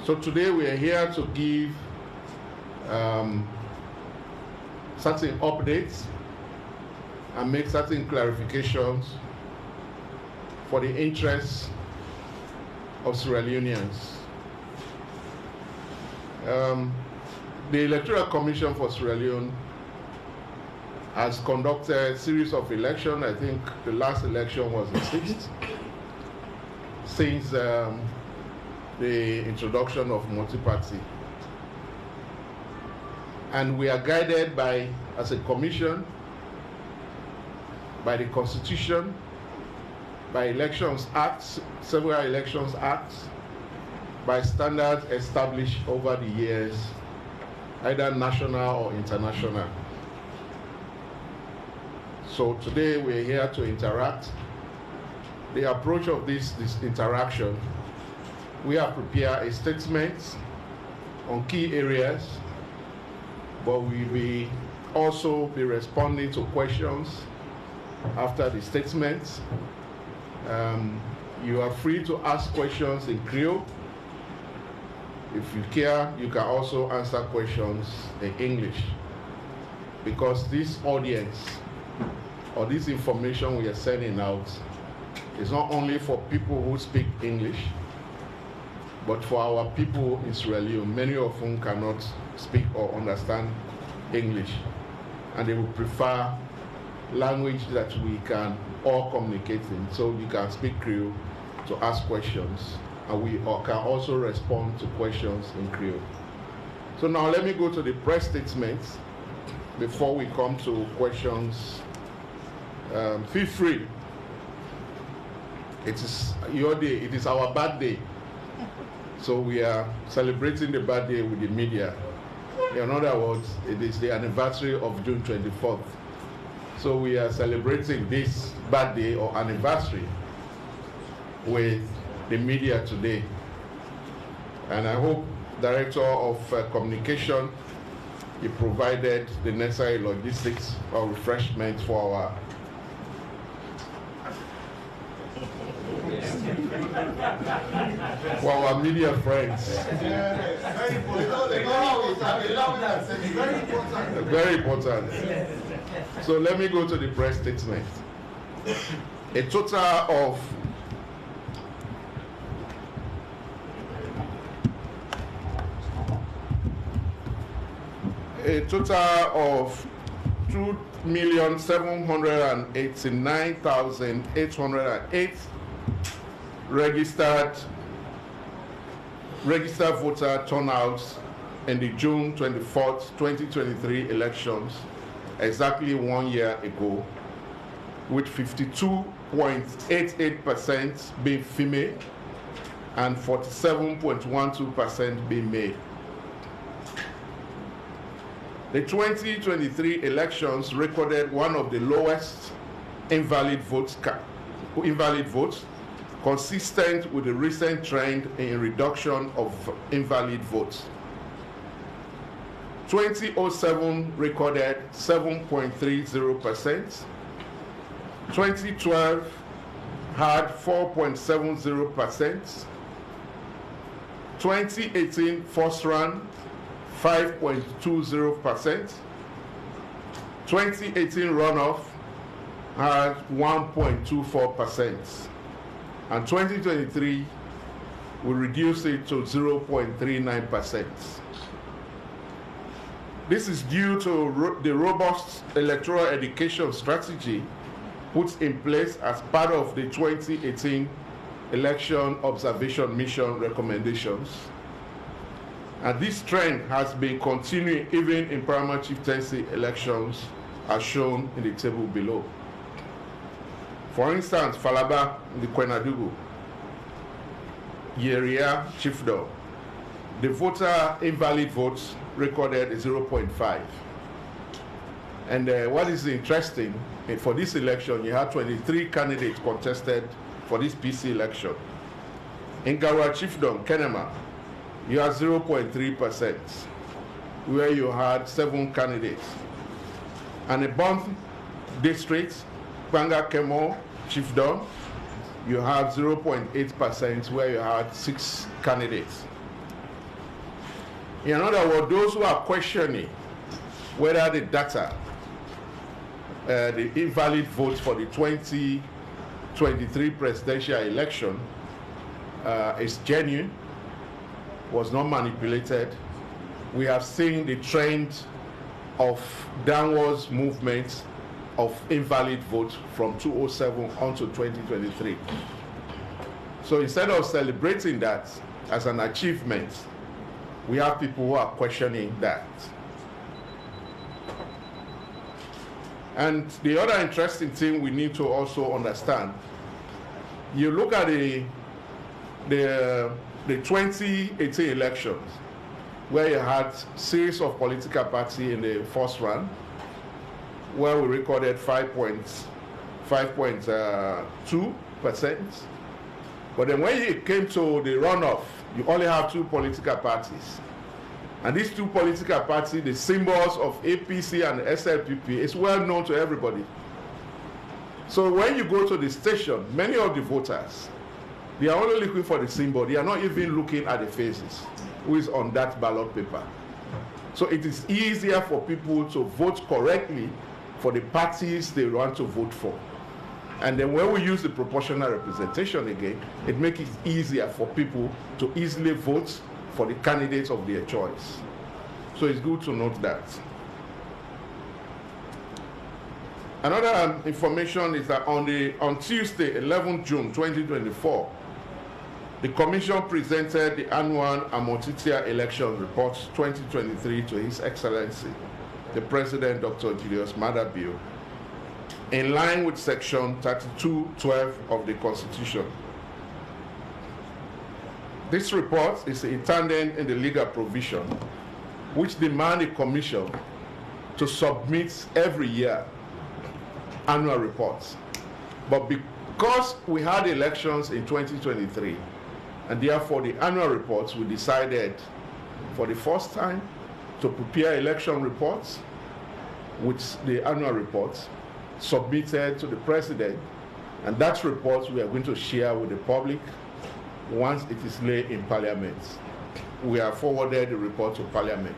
So today we are here to give certain updates and make certain clarifications for the interests of Sierra Leoneans. The Electoral Commission for Sierra Leone has conducted a series of elections. I think the last election was the 6th, since the introduction of multi-party. And we are guided by, as a commission, by the Constitution, by elections acts, several elections acts, by standards established over the years, either national or international. So today we're here to interact. The approach of this interaction, we have prepared a statement on key areas, but we will also be responding to questions after the statements. You are free to ask questions in Creole. If you care, you can also answer questions in English, because this audience or this information we are sending out is not only for people who speak English, but for our people in Sierra Leone, many of whom cannot speak or understand English, and they would prefer language that we can all communicate in. So you can speak Creole to ask questions, and we can also respond to questions in Creole. So now let me go to the press statements before we come to questions. Feel free. It is your day, it is our birthday. So we are celebrating the birthday with the media. In other words, it is the anniversary of June 24th. So we are celebrating this birthday or anniversary with the media today. And I hope Director of Communication, you provided the necessary logistics or refreshment for our media friends. Very important. So let me go to the press statement. A total of 2,789,808 registered voter turnouts in the June 24th, 2023 elections, exactly 1 year ago, with 52.88% being female and 47.12% being male. The 2023 elections recorded one of the lowest invalid votes, consistent with the recent trend in reduction of invalid votes. 2007 recorded 7.30%. 2012 had 4.70%. 2018 first round 5.20%. 2018 runoff had 1.24%. And 2023 will reduce it to 0.39%. This is due to the robust electoral education strategy put in place as part of the 2018 Election Observation Mission recommendations. And this trend has been continuing even in primary chieftaincy elections, as shown in the table below. For instance, Falaba in the Kwenadugu, Yeria Chiefdom, the voter invalid votes recorded 0.5. And what is interesting, for this election, you had 23 candidates contested for this PC election. In Garwa Chiefdom, Kenema, you had 0.3%, where you had 7 candidates. And in Bond District, Banga Kemo Chiefdom, you have 0.8%, where you had 6 candidates. In other words, those who are questioning whether the data, the invalid votes for the 2023 presidential election is genuine, was not manipulated. We have seen the trend of downwards movement of invalid votes from 2007 on to 2023. So instead of celebrating that as an achievement, we have people who are questioning that. And the other interesting thing we need to also understand, you look at the 2018 elections, where you had series of political parties in the first round, where we recorded 5.2%. But then when it came to the runoff, you only have 2 political parties. And these 2 political parties, the symbols of APC and SLPP, is well known to everybody. So when you go to the station, many of the voters, they are only looking for the symbol. They are not even looking at the faces who is on that ballot paper. So it is easier for people to vote correctly for the parties they want to vote for. And then when we use the proportional representation again, it makes it easier for people to easily vote for the candidates of their choice. So it's good to note that. Another information is that on Tuesday, 11 June 2024, the Commission presented the annual Amortitia Election Report 2023 to His Excellency, the President, Dr. Julius Maada Bio, in line with Section 32(12) of the Constitution. This report is a tandem in the legal provision which demand a commission to submit every year annual reports. But because we had elections in 2023, and therefore the annual reports, we decided for the first time to prepare election reports, which the annual reports submitted to the President, and that report we are going to share with the public once it is laid in Parliament. We have forwarded the report to Parliament,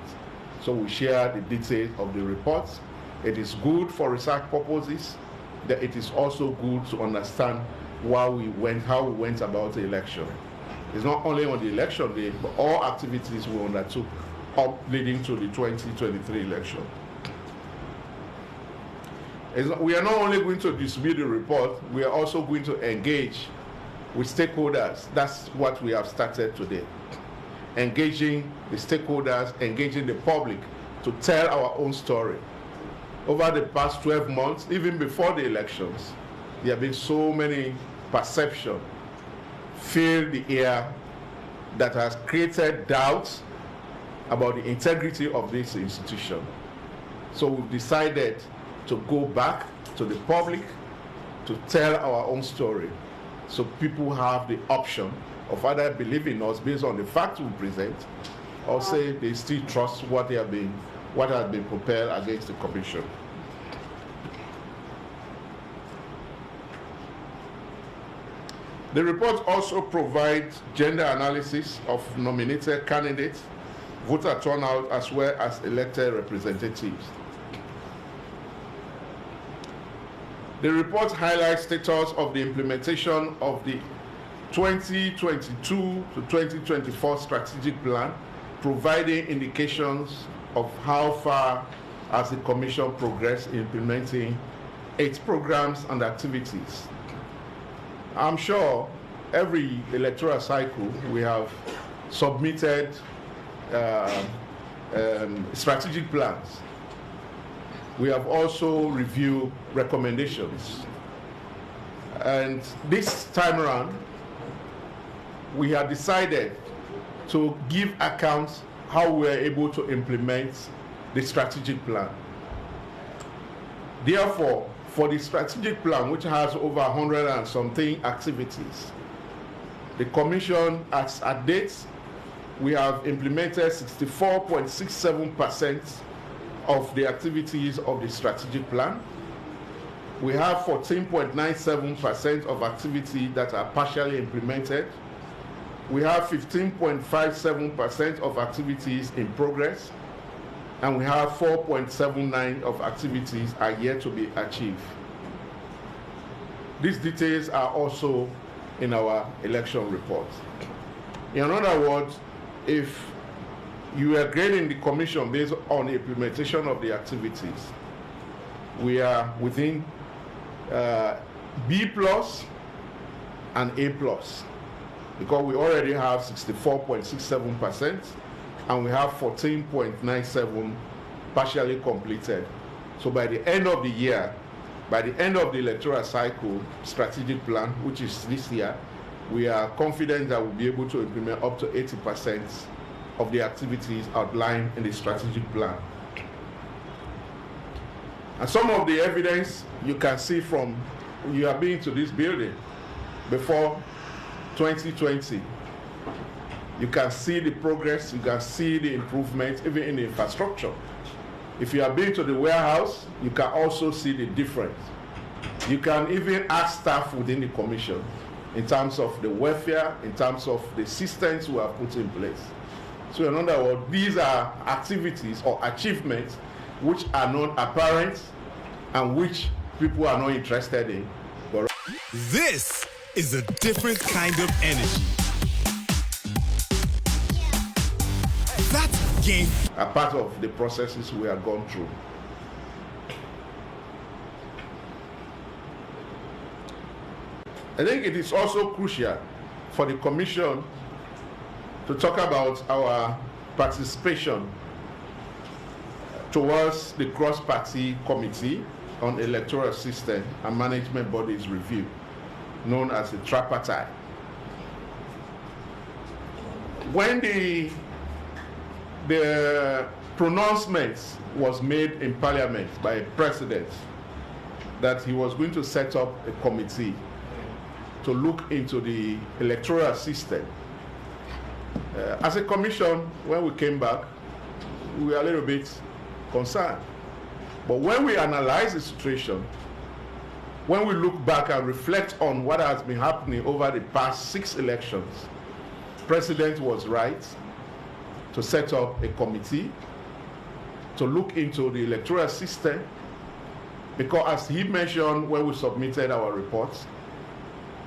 so we share the details of the reports. It is good for research purposes, that it is also good to understand how we went about the election. It's not only on the election day, but all activities we undertook up leading to the 2023 election. We are not only going to distribute the report, we are also going to engage with stakeholders. That's what we have started today. Engaging the stakeholders, engaging the public to tell our own story. Over the past 12 months, even before the elections, there have been so many perceptions filled the air that has created doubts about the integrity of this institution. So we've decided to go back to the public to tell our own story, so people have the option of either believing us based on the facts we present, or say they still trust what has been prepared against the Commission. The report also provides gender analysis of nominated candidates, voter turnout, as well as elected representatives. The report highlights status of the implementation of the 2022 to 2024 strategic plan, providing indications of how far has the Commission progressed in implementing its programs and activities. I'm sure every electoral cycle we have submitted strategic plans. We have also reviewed recommendations. And this time around, we have decided to give accounts how we are able to implement the strategic plan. Therefore, for the strategic plan, which has over 100 and something activities, the Commission, at date, we have implemented 64.67% of the activities of the strategic plan. We have 14.97% of activities that are partially implemented. we have 15.57% of activities in progress, and we have 4.79% of activities are yet to be achieved. These details are also in our election report. In other words, if you are grading the commission based on the implementation of the activities, we are within B plus and A plus, because we already have 64.67% and we have 14.97% partially completed. So by the end of the year, by the end of the electoral cycle strategic plan, which is this year, we are confident that we'll be able to implement up to 80% of the activities outlined in the strategic plan. And some of the evidence you can see from, you have been to this building before 2020. You can see the progress, you can see the improvement, even in the infrastructure. If you have been to the warehouse, you can also see the difference. You can even ask staff within the commission in terms of the welfare, in terms of the systems we have put in place. So in other words, these are activities or achievements which are not apparent and which people are not interested in. But this is a different kind of energy. That's game. A part of the processes we have gone through. I think it is also crucial for the Commission to talk about our participation towards the cross-party committee on electoral system and management bodies review, known as the tripartite. When the pronouncement was made in Parliament by a president that he was going to set up a committee to look into the electoral system, as a commission, when we came back, we were a little bit concerned. But when we analyze the situation, when we look back and reflect on what has been happening over the past 6 elections, the President was right to set up a committee to look into the electoral system, because as he mentioned when we submitted our reports,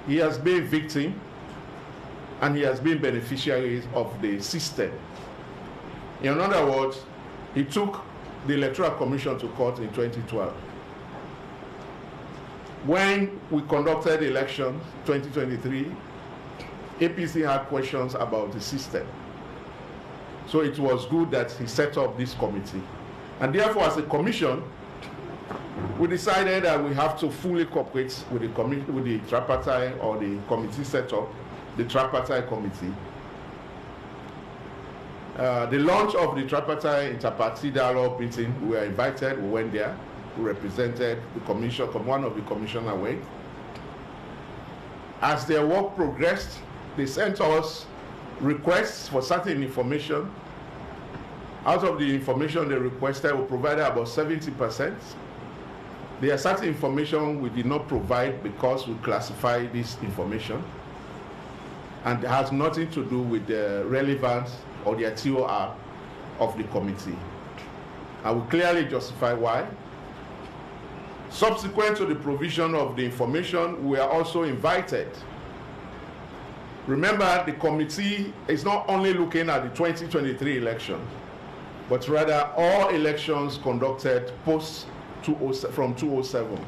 he has been victim and he has been beneficiaries of the system. In other words, he took the Electoral Commission to court in 2012. When we conducted the election 2023, APC had questions about the system. So it was good that he set up this committee. And therefore, as a commission, we decided that we have to fully cooperate with the tripartite or the committee set up, the tripartite committee. The launch of the tripartite interparty dialogue meeting, we were invited, we went there, we represented the commission, one of the commissioner went. As their work progressed, they sent us requests for certain information. Out of the information they requested, we provided about 70%. There are certain information we did not provide because we classified this information, and it has nothing to do with the relevance or the TOR of the committee. I will clearly justify why. Subsequent to the provision of the information, we are also invited. Remember, the committee is not only looking at the 2023 election, but rather all elections conducted from 2007.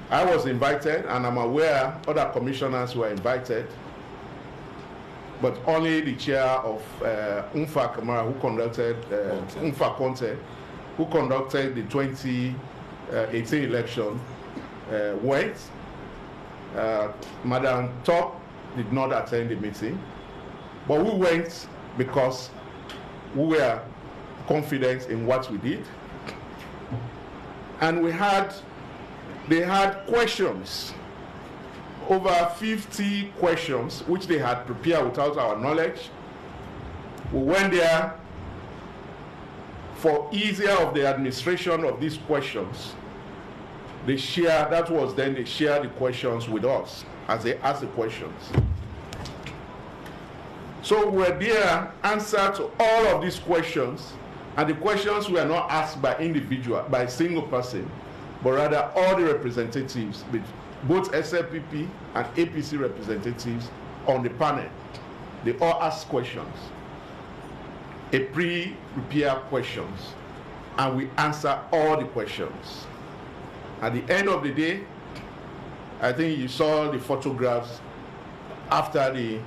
I was invited, and I'm aware other commissioners were invited, but only the chair of UNFA Kamara, who conducted UNFA Conte, who conducted the 2018 election, went. Madam Top did not attend the meeting, but we went because we were confident in what we did, and they had questions, over 50 questions, which they had prepared without our knowledge. We went there for easier of the administration of these questions. They shared the questions with us as they asked the questions. So we're there, answer to all of these questions, and the questions were not asked by individual, by a single person, but rather all the representatives, both SLPP and APC representatives on the panel. They all asked questions, a pre-prepared questions, and we answer all the questions. At the end of the day, I think you saw the photographs after the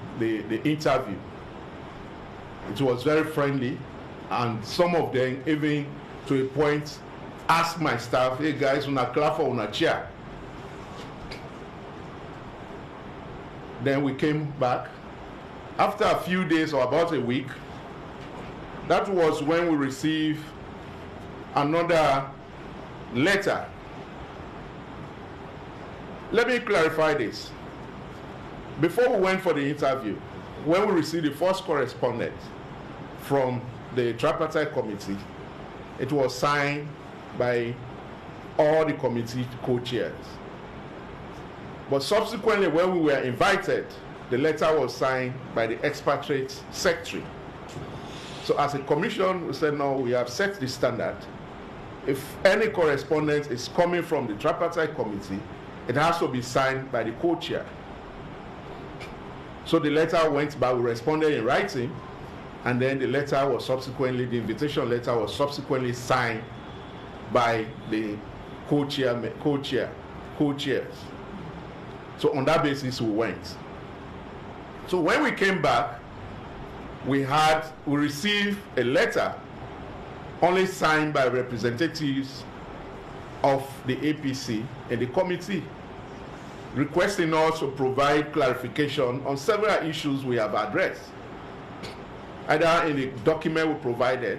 interview. It was very friendly, and some of them even to a point asked my staff, hey guys, una clap for una chair. Then we came back. After a few days or about a week, that was when we received another letter. Let me clarify this. Before we went for the interview, when we received the first correspondence from the tripartite committee, it was signed by all the committee co-chairs. But subsequently, when we were invited, the letter was signed by the expatriate secretary. So as a commission, we said, no, we have set the standard. If any correspondence is coming from the tripartite committee, it has to be signed by the co-chair. So the letter went back, we responded in writing, and then the letter was subsequently, the invitation letter was subsequently signed by the co-chairs. So on that basis, we went. So when we came back, we received a letter only signed by representatives of the APC and the committee, requesting us to provide clarification on several issues we have addressed, either in the document we provided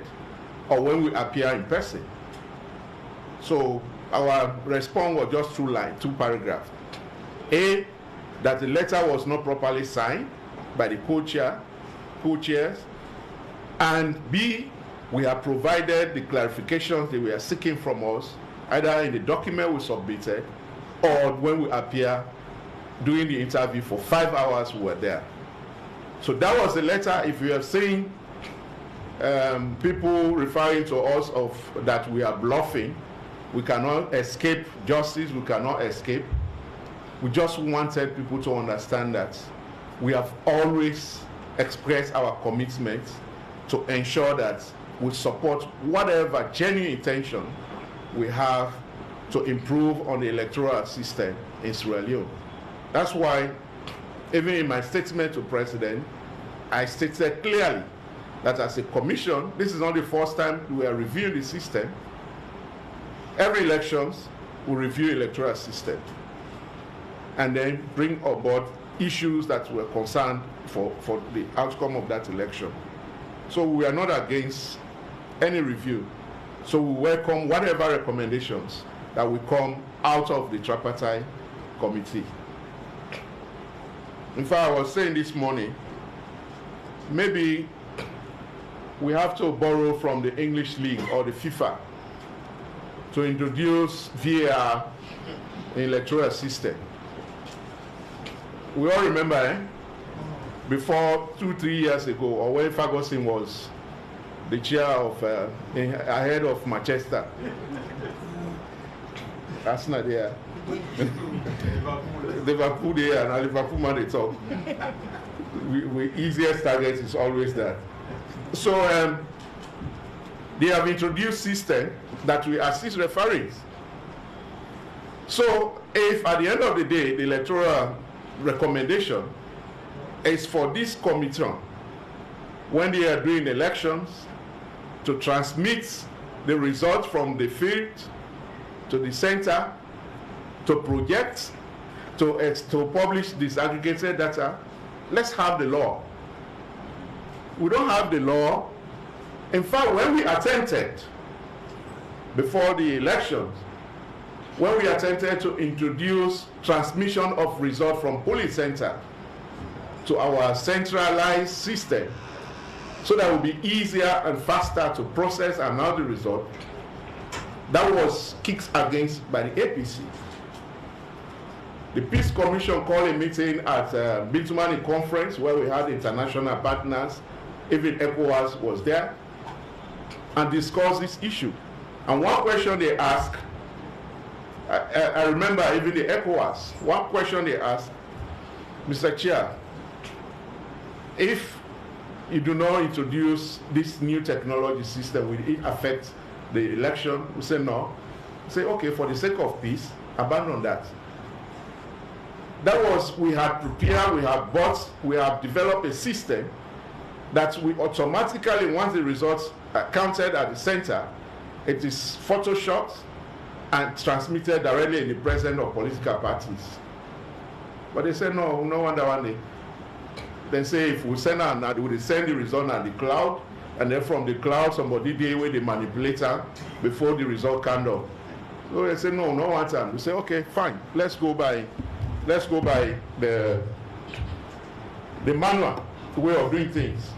or when we appear in person. So our response was just two paragraphs. A, that the letter was not properly signed by the co-chairs, and B, we have provided the clarifications they were seeking from us, either in the document we submitted or when we appear doing the interview for 5 hours we were there. So that was the letter. If you have seen people referring to us of that we are bluffing, we cannot escape justice, we cannot escape. We just wanted people to understand that we have always expressed our commitment to ensure that we support whatever genuine intention we have to improve on the electoral system in Sierra Leone. That's why, even in my statement to President, I stated clearly that as a commission, this is not the first time we are reviewing the system. Every elections, we review electoral system and then bring aboard issues that were concerned for the outcome of that election. So we are not against any review. So we welcome whatever recommendations that will come out of the tripartite committee. In fact, I was saying this morning, maybe we have to borrow from the English League or the FIFA to introduce VAR in electoral system. We all remember, before 2-3 years ago, or when Ferguson was the chair of ahead of Manchester. That's not there. Liverpool there, and Liverpool man they talk. We easiest target is always that. So they have introduced system that will assist referees. So if at the end of the day the electoral recommendation is for this commission, when they are doing elections, to transmit the results from the field to the center, to project, to publish disaggregated data, let's have the law. We don't have the law. In fact, when we attempted, before the elections, when we attempted to introduce transmission of results from polling center to our centralized system, so that it will be easier and faster to process and know the result, that was kicked against by the APC. The Peace Commission called a meeting at Bitumani Conference where we had international partners, even ECOWAS was there, and discussed this issue. And one question they asked, I remember even the ECOWAS, one question they asked, Mr. Chair, if you do not introduce this new technology system, will it affect the election? We say no. We say, okay, for the sake of peace, abandon that. That was, we had prepared, we have bought, we have developed a system that we automatically, once the results are counted at the center, it is photoshopped and transmitted directly in the presence of political parties. But they said, no wonder one day. Then say if we send out, we send the result at the cloud, and then from the cloud somebody deal with the manipulator before the result come up. So they say no one time. We say okay, fine, let's go by the manual way of doing things.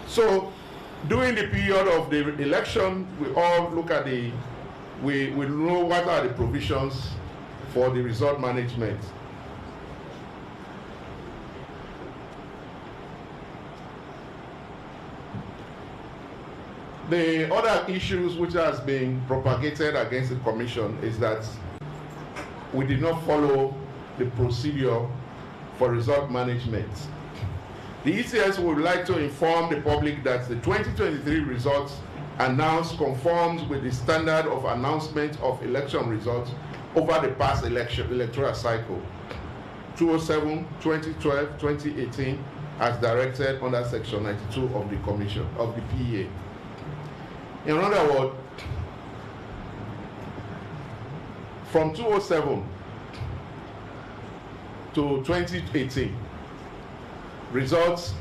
So during the period of the election, we all look at we know what are the provisions for the result management. The other issues which has been propagated against the commission is that we did not follow the procedure for result management. The ECS would like to inform the public that the 2023 results announced conforms with the standard of announcement of election results over the past electoral cycle, 2007, 2012, 2018, as directed under Section 92 of the Commission of the PEA. In other words, from 2007 to 2018, results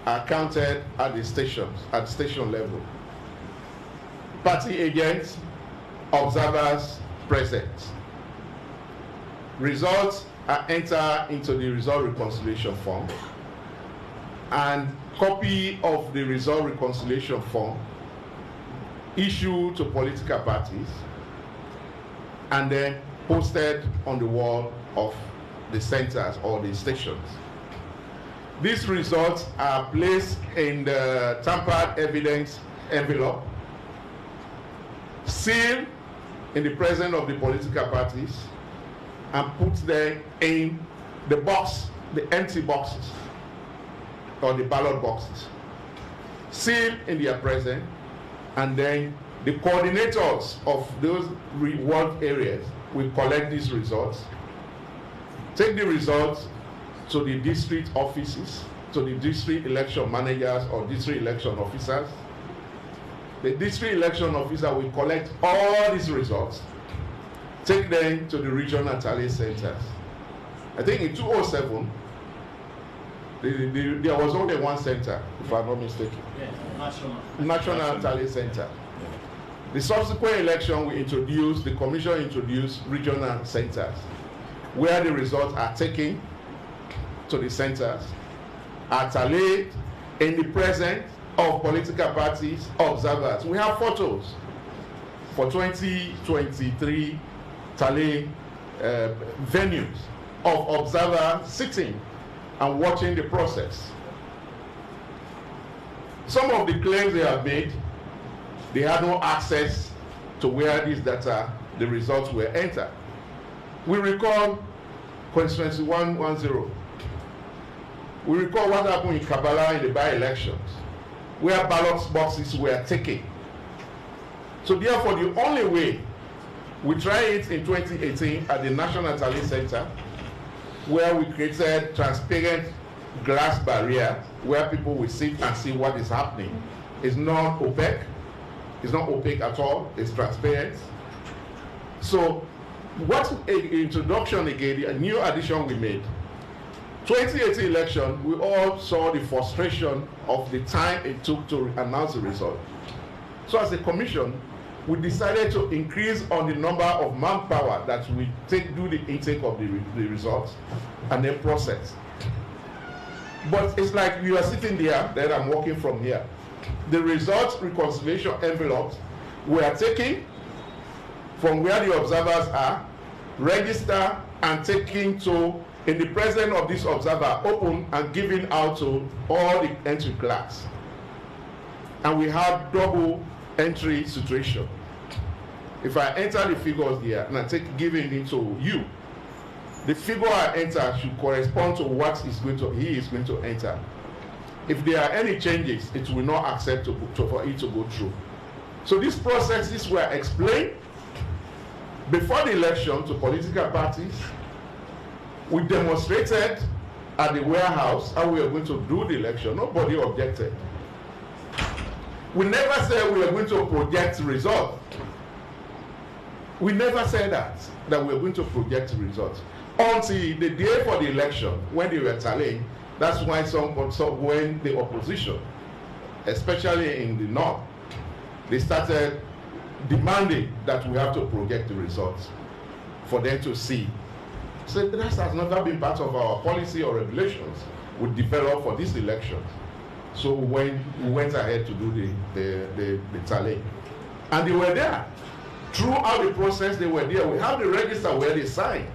are counted at the stations, at station level. Party agents, observers present. Results are entered into the result reconciliation form, and copy of the result reconciliation form issued to political parties and then posted on the wall of the centers or the stations. These results are placed in the tampered evidence envelope, sealed in the presence of the political parties, and put there in the box, the empty boxes, or the ballot boxes, sealed in their presence, and then the coordinators of those reward areas will collect these results, take the results to the district offices, to the district election managers or district election officers. The district election officer will collect all these results, take them to the regional tally centers. I think in 2007, there was only one center, if I'm not mistaken. Yes, National Tally Center. The subsequent election, the commission introduced regional centers, where the results are taken to the centers, are tallied in the presence of political parties, observers. We have photos for 2023 tally venues of observers sitting and watching the process. Some of the claims they have made, they had no access to where these data, the results were entered. We recall constituency 110. We recall what happened in Kabbalah in the by-elections, where ballot boxes were taken. So therefore, the only way, we tried it in 2018 at the National Tally Center, where we created transparent glass barrier where people will sit and see what is happening. It's not opaque. It's not opaque at all. It's transparent. So what introduction again, a new addition we made. 2018 election, we all saw the frustration of the time it took to announce the result. So as a commission, we decided to increase on the number of manpower that we do the intake of the results and then process. But it's like you are sitting there, then I'm working from here. The results reconciliation envelopes we are taking from where the observers are, register and taken to, in the presence of this observer, open and given out to all the entry clerks. And we have double entry situation. If I enter the figures here and I take giving it to you, the figure I enter should correspond to what he is going to enter. If there are any changes, it will not accept for it to go through. So these processes were explained before the election to political parties. We demonstrated at the warehouse how we are going to do the election. Nobody objected. We never said we are going to project results. We never said that we are going to project results. Until the day for the election, when they were tallying, that's why when the opposition, especially in the north, they started demanding that we have to project the results for them to see. So that has never been part of our policy or regulations we developed for this election. So when we went ahead to do the tallying, and they were there throughout the process. They were there. We have the register where they signed.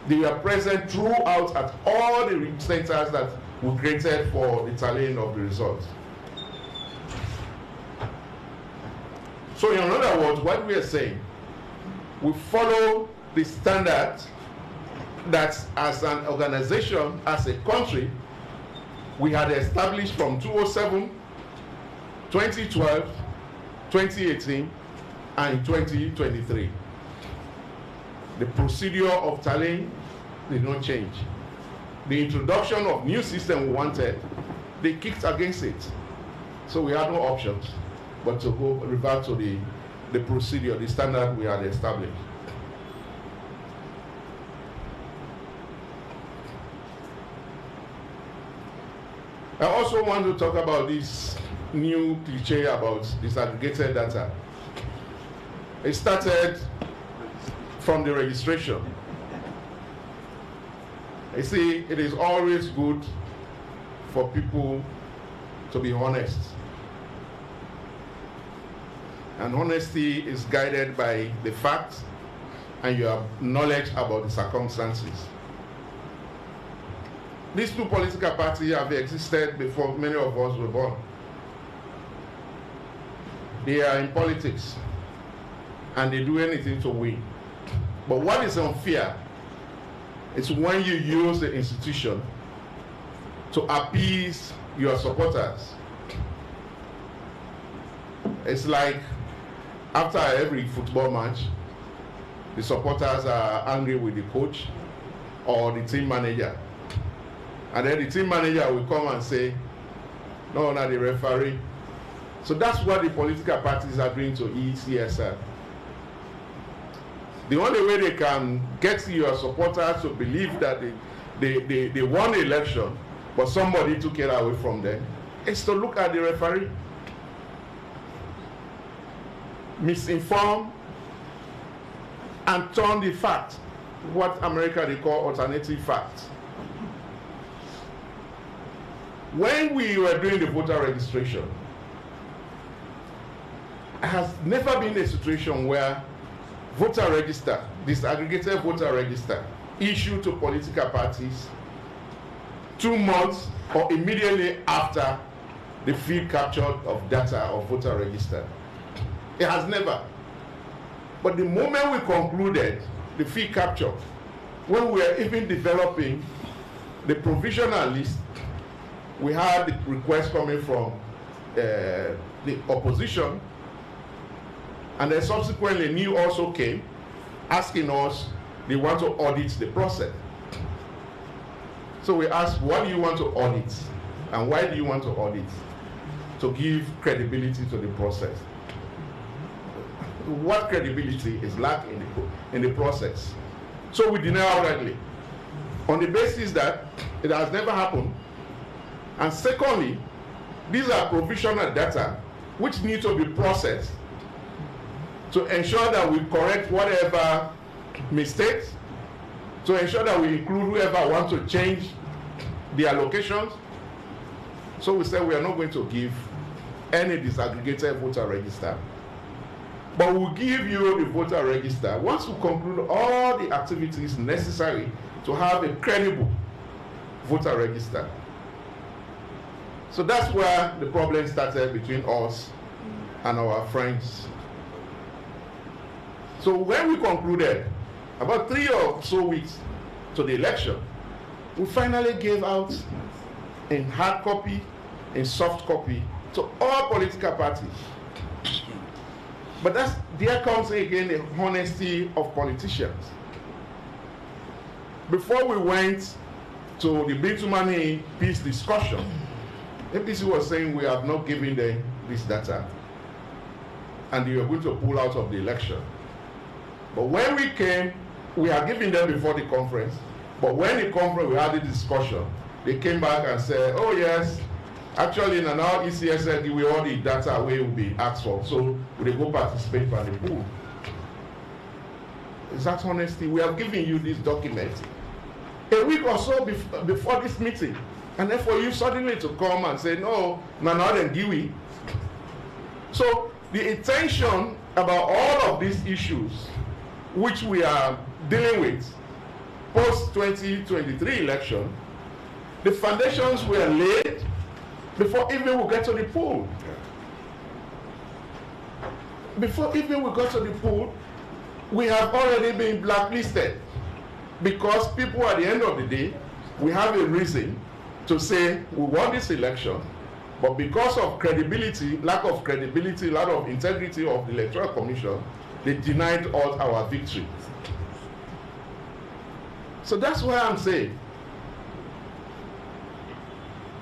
They were present throughout at all the centers that we created for the tallying of the results. So in other words, what we are saying, we follow the standard that as an organization, as a country, we had established from 2007, 2012, 2018, and 2023. The procedure of tallying did not change. The introduction of new system we wanted, they kicked against it. So we had no options but to go revert to the procedure, the standard we had established. I also want to talk about this new cliche about disaggregated data. It started from the registration. You see, it is always good for people to be honest. And honesty is guided by the facts and your knowledge about the circumstances. These two political parties have existed before many of us were born. They are in politics and they do anything to win. But what is unfair is when you use the institution to appease your supporters. It's like after every football match, the supporters are angry with the coach or the team manager. And then the team manager will come and say, no, not the referee. So that's what the political parties are doing to ECSL. The only way they can get your supporters to believe that they won the election, but somebody took it away from them, is to look at the referee. Misinform and turn the fact, what America they call alternative facts. When we were doing the voter registration, it has never been a situation where voter register, disaggregated voter register, issued to political parties 2 months or immediately after the field capture of data of voter register. It has never. But the moment we concluded the field capture, when we were even developing the provisional list, we had the request coming from the opposition, and then subsequently NEW also came asking us they want to audit the process. So we asked, what do you want to audit and why do you want to audit? To give credibility to the process. What credibility is lacking in the process? So we deny outrightly on the basis that it has never happened. And secondly, these are provisional data which need to be processed to ensure that we correct whatever mistakes, to ensure that we include whoever wants to change the allocations. So we said we are not going to give any disaggregated voter register But we'll give you the voter register once we conclude all the activities necessary to have a credible voter register. So that's where the problem started between us and our friends. So when we concluded, about 3 or so weeks to the election, we finally gave out in hard copy, in soft copy, to all political parties. But there comes again the honesty of politicians. Before we went to the Bitumani peace discussion, APC was saying we have not given them this data and they were going to pull out of the election. But when we came, we had given them before the conference, but when the conference, we had the discussion, they came back and said, oh yes, actually now ECSL give all the data we will be asked for, so they go participate by the pool. Is that honesty? We have given you this document a week or so before this meeting, and then for you suddenly to come and say, no, then give we. So the intention about all of these issues which we are dealing with post 2023 election, the foundations were laid before even we get to the pool. Before even we got to the pool, we have already been blacklisted because people at the end of the day, we have a reason to say we won this election, but because of credibility, lack of integrity of the Electoral Commission, they denied us our victory. So that's why I'm saying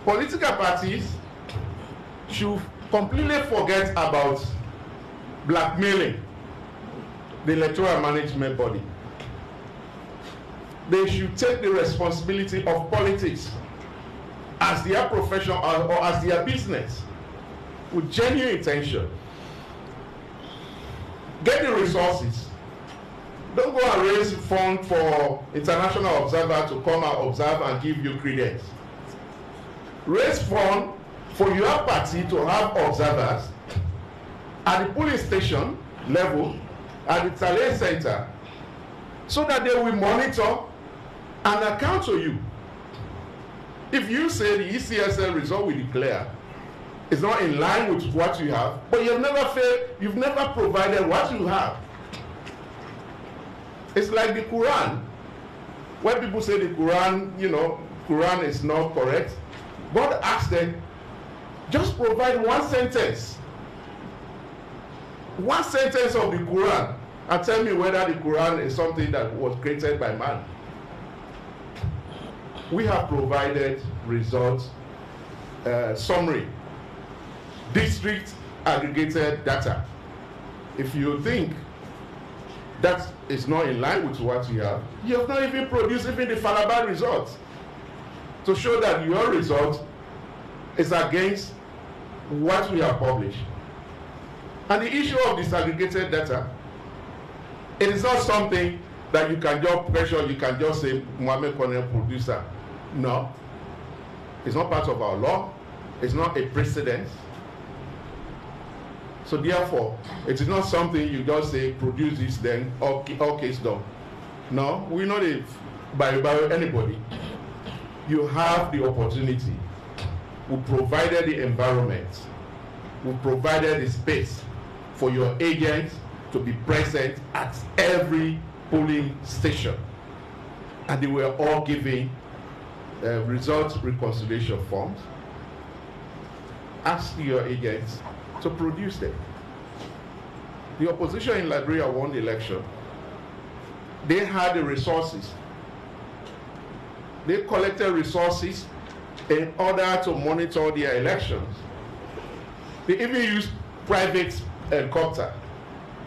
political parties should completely forget about blackmailing the electoral management body. They should take the responsibility of politics as their profession or as their business with genuine intention. Get the resources. Don't go and raise funds for international observers to come and observe and give you credence. Raise funds for your party to have observers at the polling station level, at the talent center, so that they will monitor and account to you. If you say the ECSL result we declare is not in line with what you have, but you've never provided what you have. It's like the Quran. When people say the Quran, Quran is not correct, God asks them, just provide one sentence of the Quran and tell me whether the Quran is something that was created by man. We have provided results, summary, district aggregated data. If you think that is not in line with what you have not even produced even the fallible results to show that your result is against what we have published. And the issue of disaggregated data, it is not something that you can just pressure, you can just say, Mohammed Cornell producer. No, it's not part of our law, it's not a precedent. So therefore, it is not something you just say, produce this, then all case done. No, we know if by anybody. You have the opportunity. We provided the environment. We provided the space for your agents to be present at every polling station. And they were all giving result reconciliation forms. Ask your agents to produce them. The opposition in Liberia won the election. They had the resources. They collected resources in order to monitor their elections. They even used private helicopter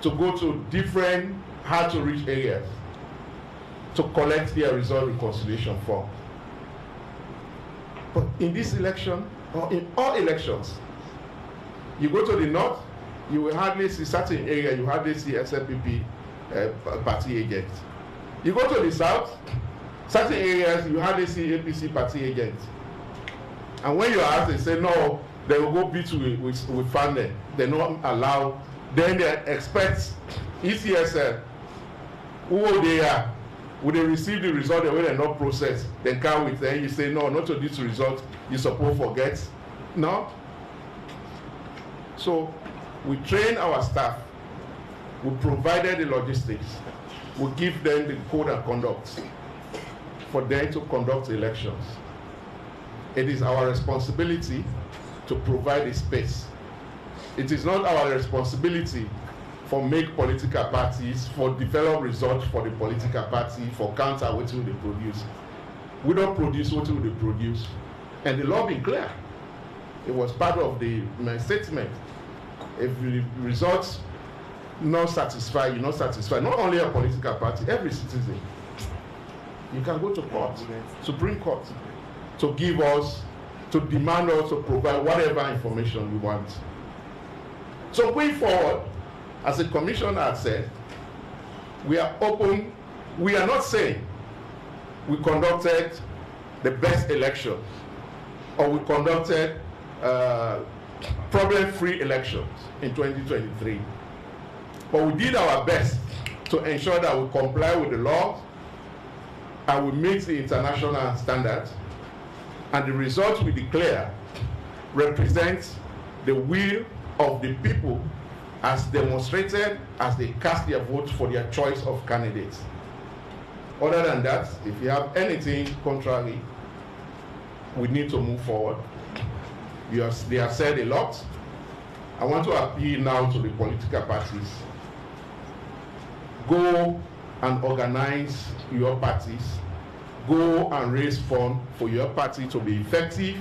to go to different hard-to-reach areas to collect their result reconciliation form. But in this election, or in all elections, you go to the north, you will hardly see certain area, you hardly see SLPP party agents. You go to the south, certain areas, you hardly see APC party agents. And when you ask, they say, no, they will go beat with Fanden. They don't allow then they expect ECSL, who they are, would they receive the result the way they're not processed, then come with, then you say, no, not to this result, you suppose forget. No. So we train our staff, we provided the logistics, we give them the code of conduct for them to conduct elections. It is our responsibility to provide a space. It is not our responsibility for make political parties, for develop results for the political party, for counter what will they produce. We don't produce what will they produce. And the law be clear. It was part of my statement. If the results not satisfy, you're not satisfied, not only a political party, every citizen, you can go to court, Supreme Court, to give us, to demand us to provide whatever information we want. So going forward, as the commissioner had said, we are open. We are not saying we conducted the best election or we conducted problem-free elections in 2023. But we did our best to ensure that we comply with the law and we meet the international standards, and the results we declare represent the will of the people as demonstrated as they cast their vote for their choice of candidates. Other than that, if you have anything contrary, we need to move forward. They have said a lot. I want to appeal now to the political parties. Go and organize your parties. Go and raise funds for your party to be effective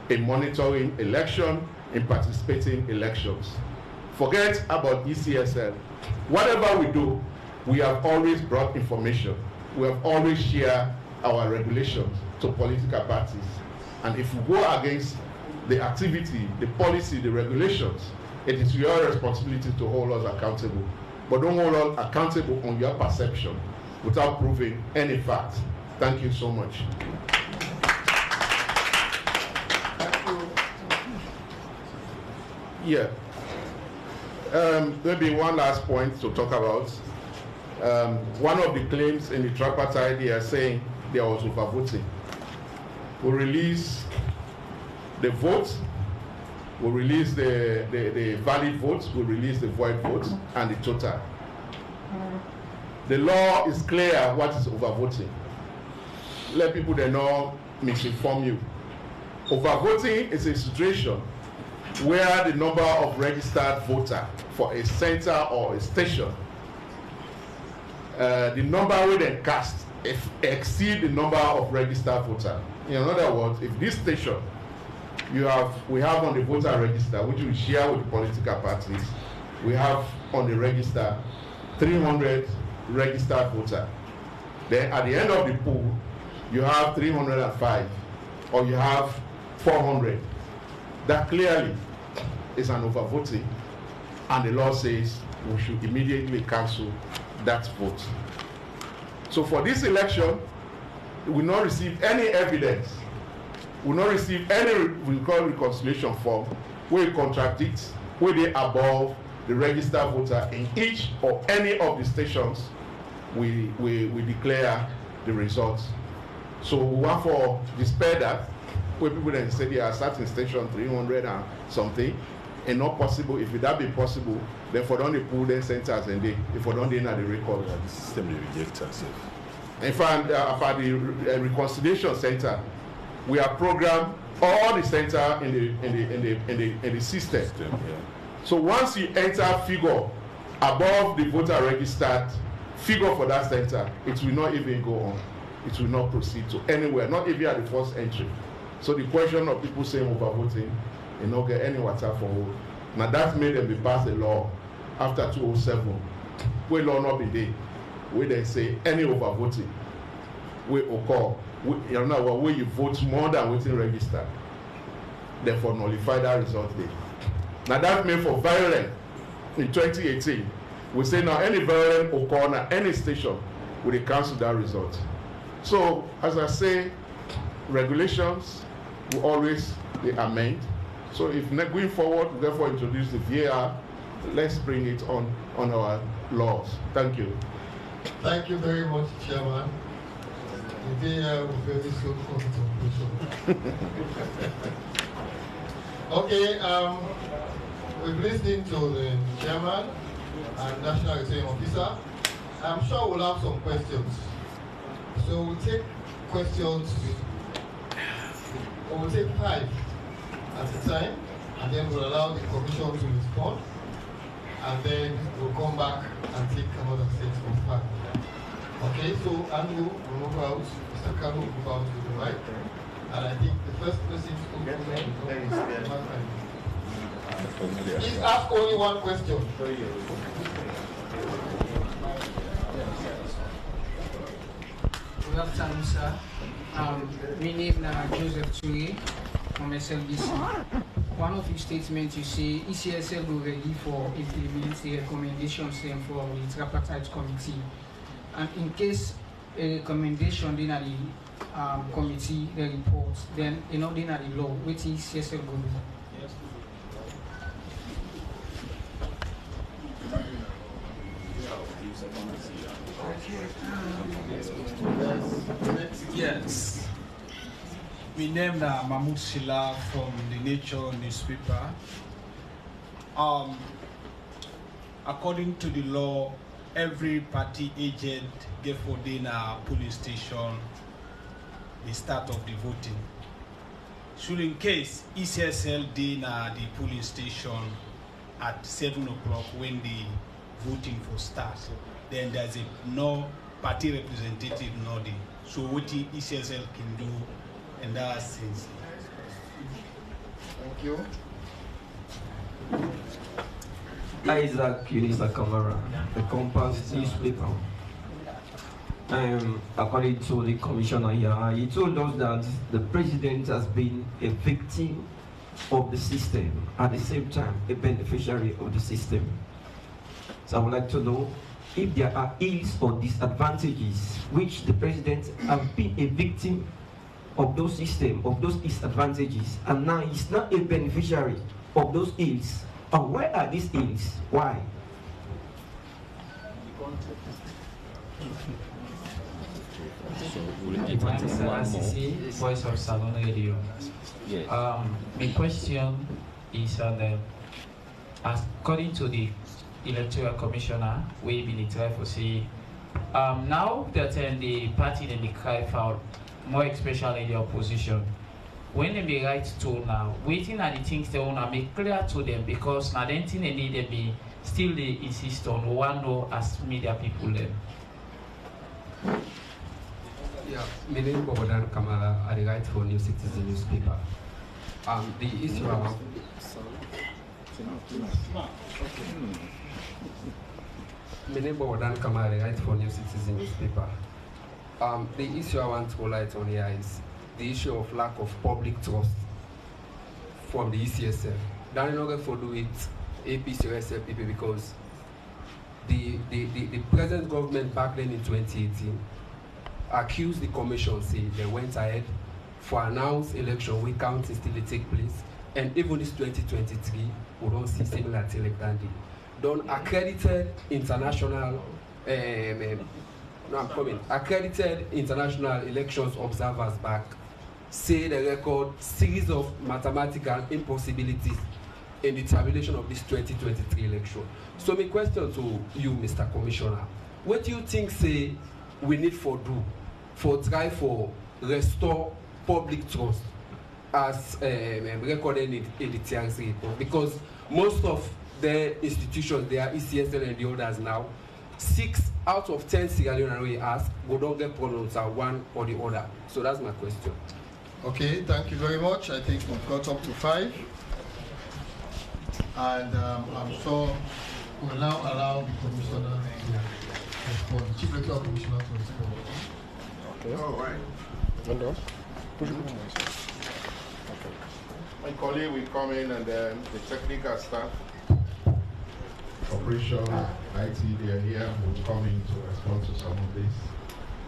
in monitoring election, in participating elections. Forget about ECSL. Whatever we do, we have always brought information. We have always shared our regulations to political parties. And if we go against the activity, the policy, the regulations, it is your responsibility to hold us accountable. But don't hold us accountable on your perception without proving any fact. Thank you so much. Yeah. Maybe one last point to talk about. One of the claims in the tripartite, they are saying there was overvoting. We release the votes, we release the valid votes, we release the void votes, and the total. The law is clear what is overvoting. Let people that know misinform you. Overvoting is a situation where the number of registered voters for a center or a station, the number we then cast exceed the number of registered voters. In other words, if this station we have on the voter register, which we share with the political parties, we have on the register 300 registered voters. Then at the end of the pool, you have 305 or you have 400. That clearly is an overvoting, and the law says we should immediately cancel that vote. So for this election, we will not receive any evidence, we will not receive any reconciliation form where it contradicts, where they above the registered voter in each or any of the stations we declare the results. So we want for despair that where people then say they are starting station 300 and something, and not possible. If that be possible, then for don't they pull them centers and they, if for don't they not the record. Yeah, the system they reject us. In fact, about the reconciliation center, we have programmed all the center in the system. Yeah. So once you enter figure above the voter registered figure for that center, it will not even go on. It will not proceed to anywhere, not even at the first entry. So the question of people saying overvoting, you not get any water for hold. Now that made them be passed a law after 2007, where law not be there, where they say any overvoting, where occur, where you vote more than waiting registered, therefore nullify that result there. Now that made for violent in 2018. We say now any violent occur at any station, we cancel that result. So as I say, regulations will always be amended. So if going forward, we therefore introduce the VAR let's bring it on our laws. Thank you. Thank you very much, Chairman. Today I was very slow Okay, we've listened to the Chairman and National Returning Officer. I'm sure we'll have some questions. So we'll take questions, we'll take 5 at a time, and then we'll allow the Commission to respond, and then we'll come back and take another set of 5. Okay, so Andrew will move out, Mr. Kano will move out to the right, and I think the first person to go is please ask only one question. Good afternoon, sir. My name is Joseph Turi from SLBC. One of your statements, you say ECSL will ready for implementing the recommendations for the tripartite committee. And in case a recommendation then at the committee the report, then in ordinary law, which is ECSL will do. Yes. My name is Mahmoud Silla from the Nature newspaper. According to the law, every party agent gave for a polling station the start of the voting. So in case ECSL did the polling station at 7 o'clock when the voting for start, then there's no party representative nodding. So what the ECSL can do in that sense. Thank you. Isaac Unisa Kamara, the Compass newspaper. According to the commissioner here, he told us that the president has been a victim of the system, at the same time a beneficiary of the system. So I would like to know if there are ills or disadvantages which the president has been a victim of those systems, of those disadvantages, and now he's not a beneficiary of those ills. And where are these ills? Why? Voice of Salon Radio. Yes. My question is on according to the electoral commissioner, we been try to see now that the party and the cry for more especially the opposition, when they be right to now, waiting at the things they want to make clear to them, because now then thing they need to be still they insist on one know as media people them. Yeah, my name is Bobodan Kamala. I write for New Citizen newspaper. The issue of my name is Bobodan Kamala. I write for New Citizen newspaper. The issue I want to highlight on here is the issue of lack of public trust from the ECSL. That is not for do with APC or SLPP, because the present government back then in 2018 accused the commission, say they went ahead for announced election where counting still take place, and even this 2023 we don't see similar thing like that. Done accredited international accredited international elections observers back say they record series of mathematical impossibilities in the tabulation of this 2023 election. So my question to you, Mr. Commissioner, what do you think say we need for do for try for restore public trust as recorded in the TRC report? Because most of the institutions, they are ECSL and the others now, 6 out of 10 Sierra Leone we ask, we don't get pronounced at one or the other. So that's my question. Okay, thank you very much. I think we've got up to 5. And I'm sure we'll now allow the commissioner to respond, Chief Electoral Commissioner to respond. Okay. All right. Okay. My colleague will come in, and then the technical staff, operation, IT, they are here, will come in to respond to some of this,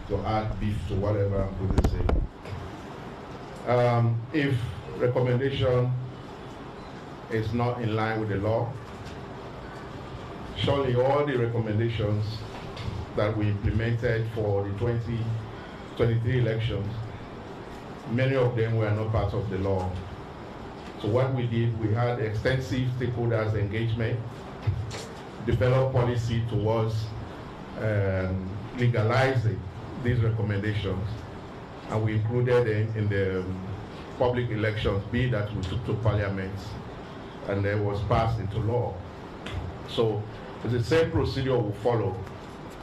to add beef to whatever I'm going to say. If recommendation is not in line with the law, surely all the recommendations that we implemented for the 2023 elections, many of them were not part of the law. So what we did, we had extensive stakeholders engagement, developed policy towards legalizing these recommendations, and we included them in the public elections bill that we took to Parliament, and then was passed into law. So it's the same procedure we follow.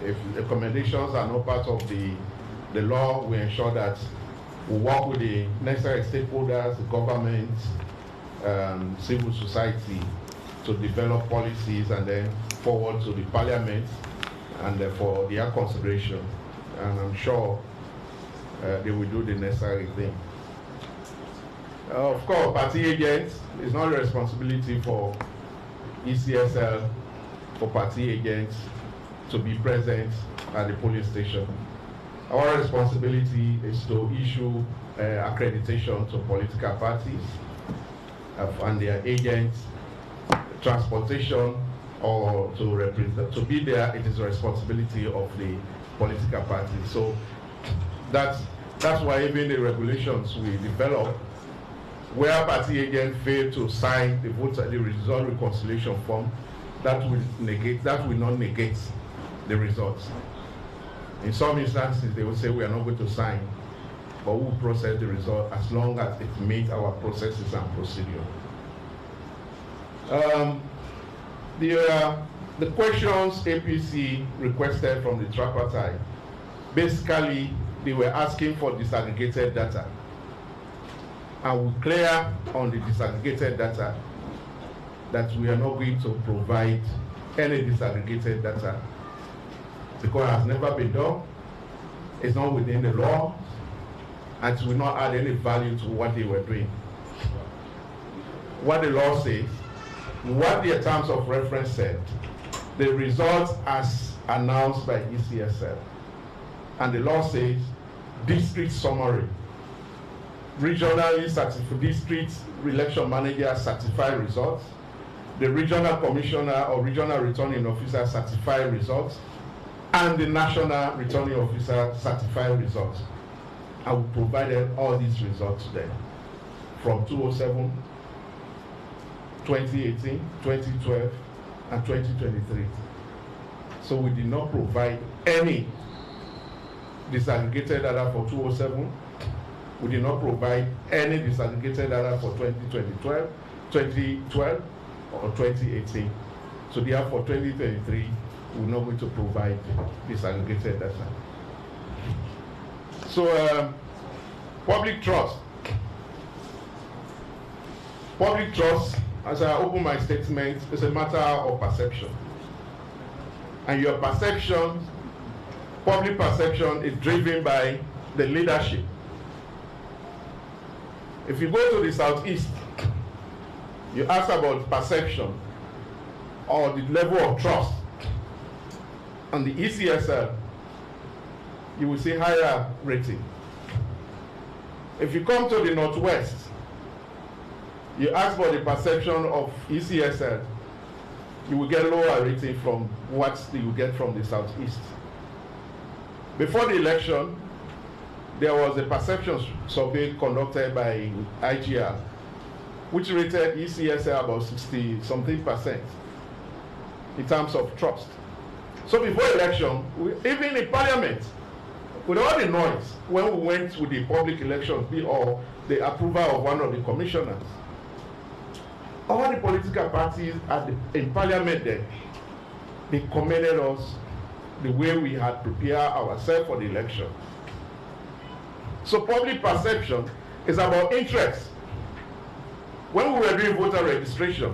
If recommendations are not part of the law, we ensure that we work with the necessary stakeholders, the government, civil society, to develop policies and then forward to the Parliament and for their consideration. And I'm sure they will do the necessary thing. Of course, party agents, it's not a responsibility for ECSL, for party agents to be present at the polling station. Our responsibility is to issue accreditation to political parties and their agents, transportation, or to represent, to be there. It is the responsibility of the political parties. So that's why even the regulations we develop, where party agents fail to sign the result reconciliation form, that will not negate the results. In some instances, they will say we are not going to sign, but we will process the result as long as it meets our processes and procedure. The questions APC requested from the tripartite, basically they were asking for disaggregated data. And we clear on the disaggregated data that we are not going to provide any disaggregated data because it has never been done, it's not within the law, and it will not add any value to what they were doing. What the law says, what their terms of reference said, the results as announced by ECSL, and the law says district summary, regionally certified district election manager certify results, the regional commissioner or regional returning officer certify results, and the national returning officer certify results. I will provide all these results to them from 2007, 2018, 2012, and 2023. So we did not provide any disaggregated data for 2007. We did not provide any disaggregated data for 2012 or 2018. So therefore 2023, we're not going to provide disaggregated data. So public trust. Public trust, as I open my statement, is a matter of perception. And your perception, public perception, is driven by the leadership. If you go to the Southeast, you ask about perception or the level of trust on the ECSL, you will see higher rating. If you come to the Northwest, you ask for the perception of ECSL, you will get lower rating from what you get from the Southeast. Before the election, there was a perception survey conducted by IGR, which rated ECSL about 60-something% in terms of trust. So before election, even in Parliament, with all the noise, when we went with the public elections bill or the approval of one of the commissioners, all the political parties in Parliament then, they commended us the way we had prepared ourselves for the election. So public perception is about interest. When we were doing voter registration,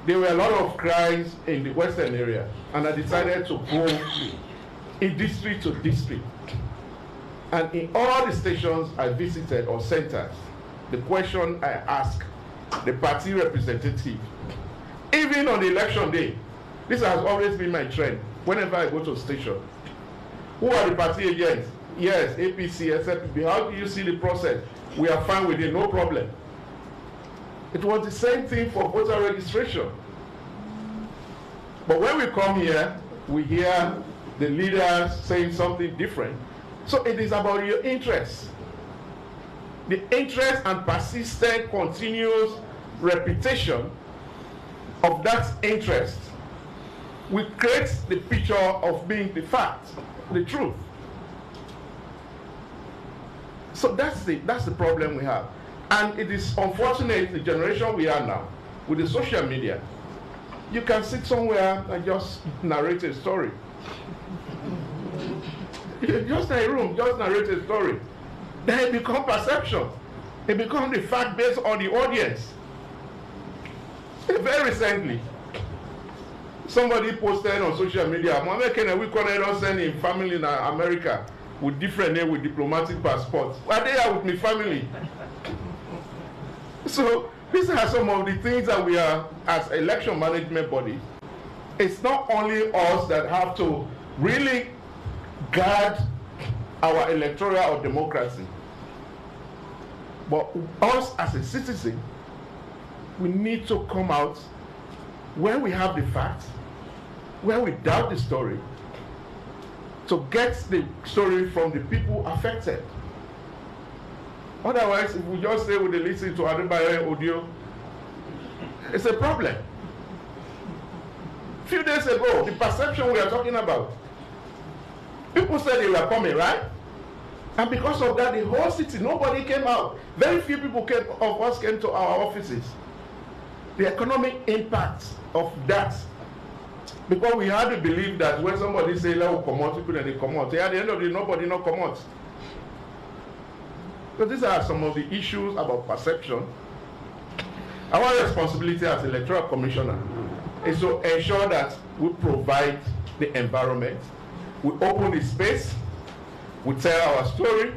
there were a lot of cries in the Western area, and I decided to go in district to district. And in all the stations I visited or centers, the question I asked the party representative, even on the election day, this has always been my trend. Whenever I go to a station, who are the party agents? Yes, APC, SFP. How do you see the process? We are fine with it, no problem. It was the same thing for voter registration. But when we come here, we hear the leaders saying something different. So it is about your interest. The interest and persistent, continuous repetition of that interest will create the picture of being the fact, the truth. So that's the problem we have. And it is unfortunate, the generation we are now, with the social media, you can sit somewhere and just narrate a story. Just in a room, just narrate a story. Then it becomes perception. It becomes the fact based on the audience. Very recently, somebody posted on social media, Mohammed Kennedy, we connect sending family in America with different names with diplomatic passports. Why they are with my family? So these are some of the things that we are, as election management body, it's not only us that have to really guard our electoral or democracy, but us as a citizen, we need to come out when we have the facts, when we doubt the story, to get the story from the people affected. Otherwise, if we just say we listen to Adebayo audio, it's a problem. A few days ago, the perception we are talking about, people said they were coming, right? And because of that, the whole city, nobody came out. Very few people of us came to our offices. The economic impact of that, because we had to believe that when somebody say let us come out, people they come out. At the end of the day, nobody not come out. So these are some of the issues about perception. Our responsibility as electoral commissioner is to ensure that we provide the environment, we open the space, we tell our story,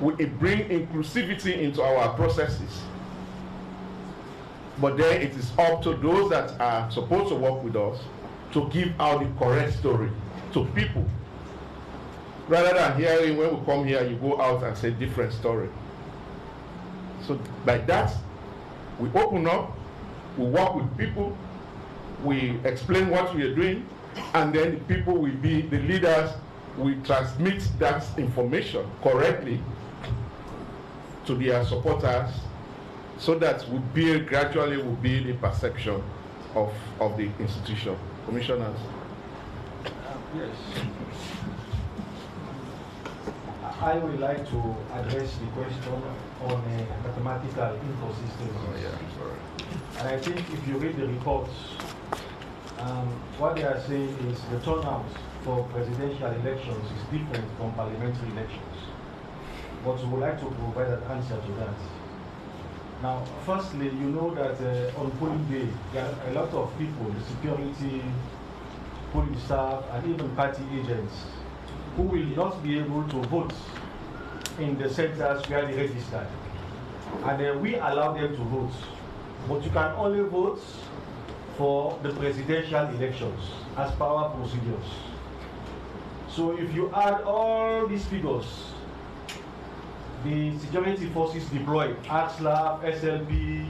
we bring inclusivity into our processes. But then it is up to those that are supposed to work with us to give out the correct story to people. Rather than hearing when we come here, you go out and say different story. So by that, we open up, we work with people, we explain what we are doing, and then the people will be the leaders, we transmit that information correctly to their supporters, so that we gradually will build a perception of the institution. Commissioners. Yes. I would like to address the question on mathematical inconsistencies. Oh yeah, I'm sorry. And I think if you read the reports, what they are saying is the turnout for presidential elections is different from parliamentary elections. But we would like to provide an answer to that. Now, firstly, you know that on polling day, there are a lot of people, the security, polling staff, and even party agents, who will not be able to vote in the centers where they registered. And we allow them to vote. But you can only vote for the presidential elections as per our procedures. So if you add all these figures, the security forces deployed, Ecsl, SLP,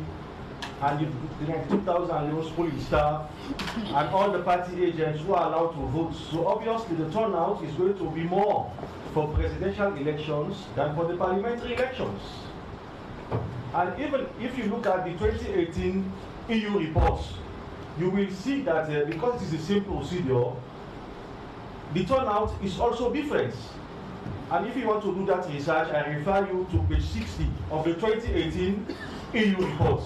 and the 92,000 polling staff, and all the party agents who are allowed to vote. So obviously the turnout is going to be more for presidential elections than for the parliamentary elections. And even if you look at the 2018 EU reports, you will see that because it is the same procedure, the turnout is also different. And if you want to do that research, I refer you to page 60 of the 2018 EU reports.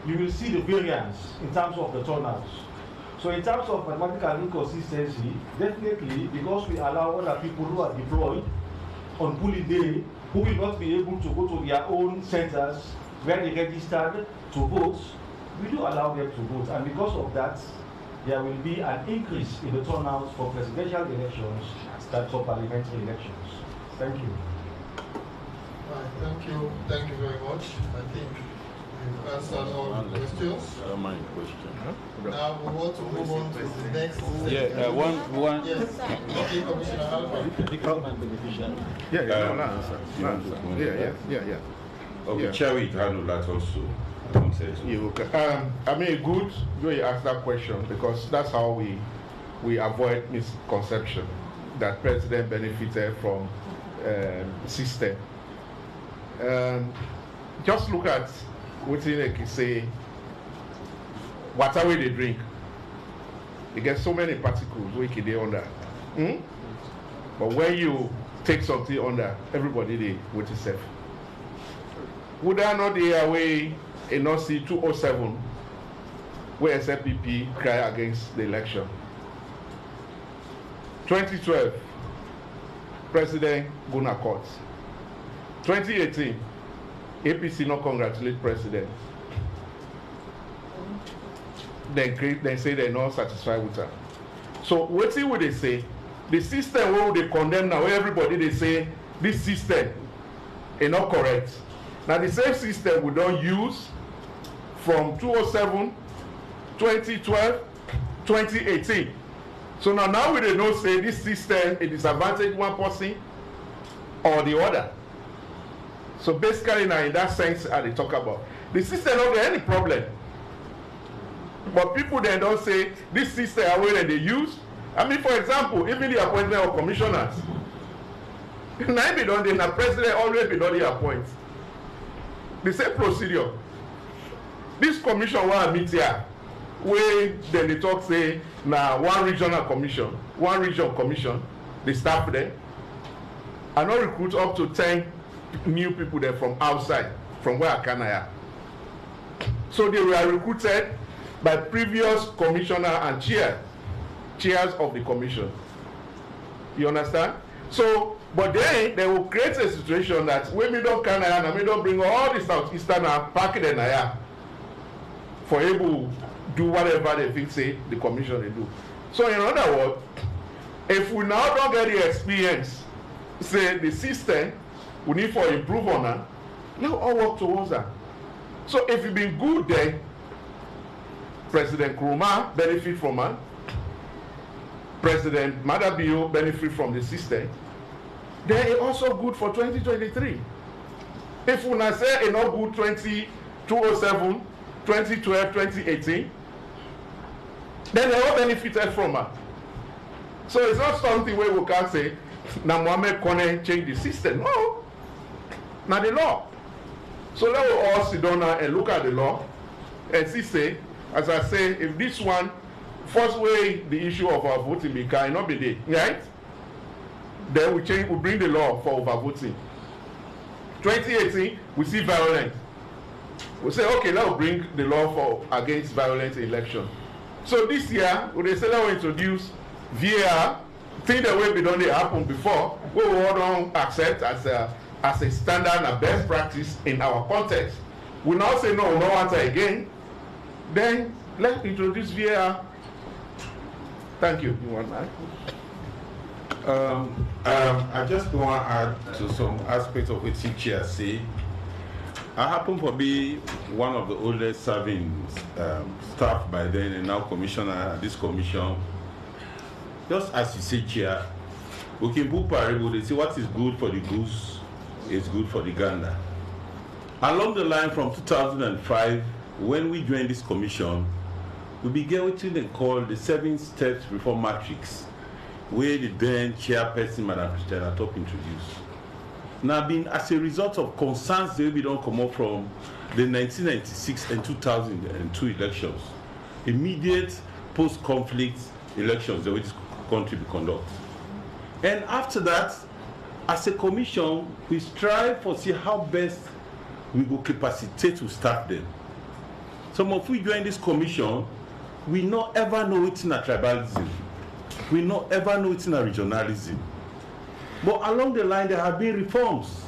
You will see the variance in terms of the turnouts. So in terms of mathematical inconsistency, definitely because we allow other people who are deployed on polling day, who will not be able to go to their own centers where they registered to vote, we do allow them to vote. And because of that, there will be an increase in the turnout for presidential elections than for parliamentary elections. Thank you. Right, thank you. Thank you very much. I think we've answered all the questions. I don't mind question. Now we want to move on to the next. Yeah, one. Yes. Okay, Commissioner Alpha. Yeah, yeah, no answer. No answer. Yeah. Okay, Yeah. Chair, we handle that also. You can. I mean, good you ask that question because that's how we avoid misconception that president benefited from system. Just look at what they say. Water way they drink. You get so many particles we can under. But when you take something under, everybody they what is safe. Would I not the away in not see 207 where SFPP cry against the election? 2012, President Guna court. 2018, APC not congratulate President. They say they're not satisfied with her. So what would they say? The system where they condemn now, everybody they say this system is not correct. Now the same system we don't use from 2007, 2012, 2018. So now we don't know say this system is disadvantage one person or the other. So basically now in that sense they talk about the system don't get any problem. But people then don't say this system are where they use. I mean, for example, even the appointment of commissioners. Now be done, the president always be done the appoint. The same procedure. This commission will meet here, where then they talk say now one regional commission, one region commission, they staff there. I not recruit up to 10 new people there from outside, from where I can hire. So they were recruited by previous commissioner and chairs of the commission. You understand? So, but then they will create a situation that when we don't can and we don't bring all the Southeastern and pack it in here for able to do whatever they think say the commission they do. So in other words, if we now don't get the experience, say the system we need for improve on that, let all work towards that. So if you been good there, President Nkrumah benefit from her, President Madabio benefit from the system, then it's also good for 2023. If we not say it's not good 2007, 2012, 2018, then they all benefited from her. So it's not something where we can say, now Mohamed Kone change the system. No, not the law. So let us all sit down now and look at the law and see, say, as I say, if this one, first way the issue of our voting can not be there, right? Then we change, we bring the law for overvoting. 2018, we see violence. We say, okay, let's bring the law for against violence in election. So this year, we say let's introduce VAR, thing that way we don't happen before, we will don't accept as a standard and best practice in our context. We now say no, we don't want it again. Then let's introduce VAR. Thank you. You want that? I just want to add to some aspects of what Chair say. I happen to be one of the oldest serving staff by then and now commissioner at this commission. Just as you say, Chair, we can put parable, they say what is good for the goose is good for the gander. Along the line from 2005, when we joined this commission, we began what they call the 7 steps reform matrix, where the then chairperson, Madam Christiana Top, introduced. Now, being as a result of concerns that we don't come up from the 1996 and 2002 elections, immediate post-conflict elections that this country be conducted. And after that, as a commission, we strive for see how best we go capacitate to start them. Some of we join this commission, we not ever know it's in a tribalism. We not ever know it's in a regionalism. But along the line, there have been reforms,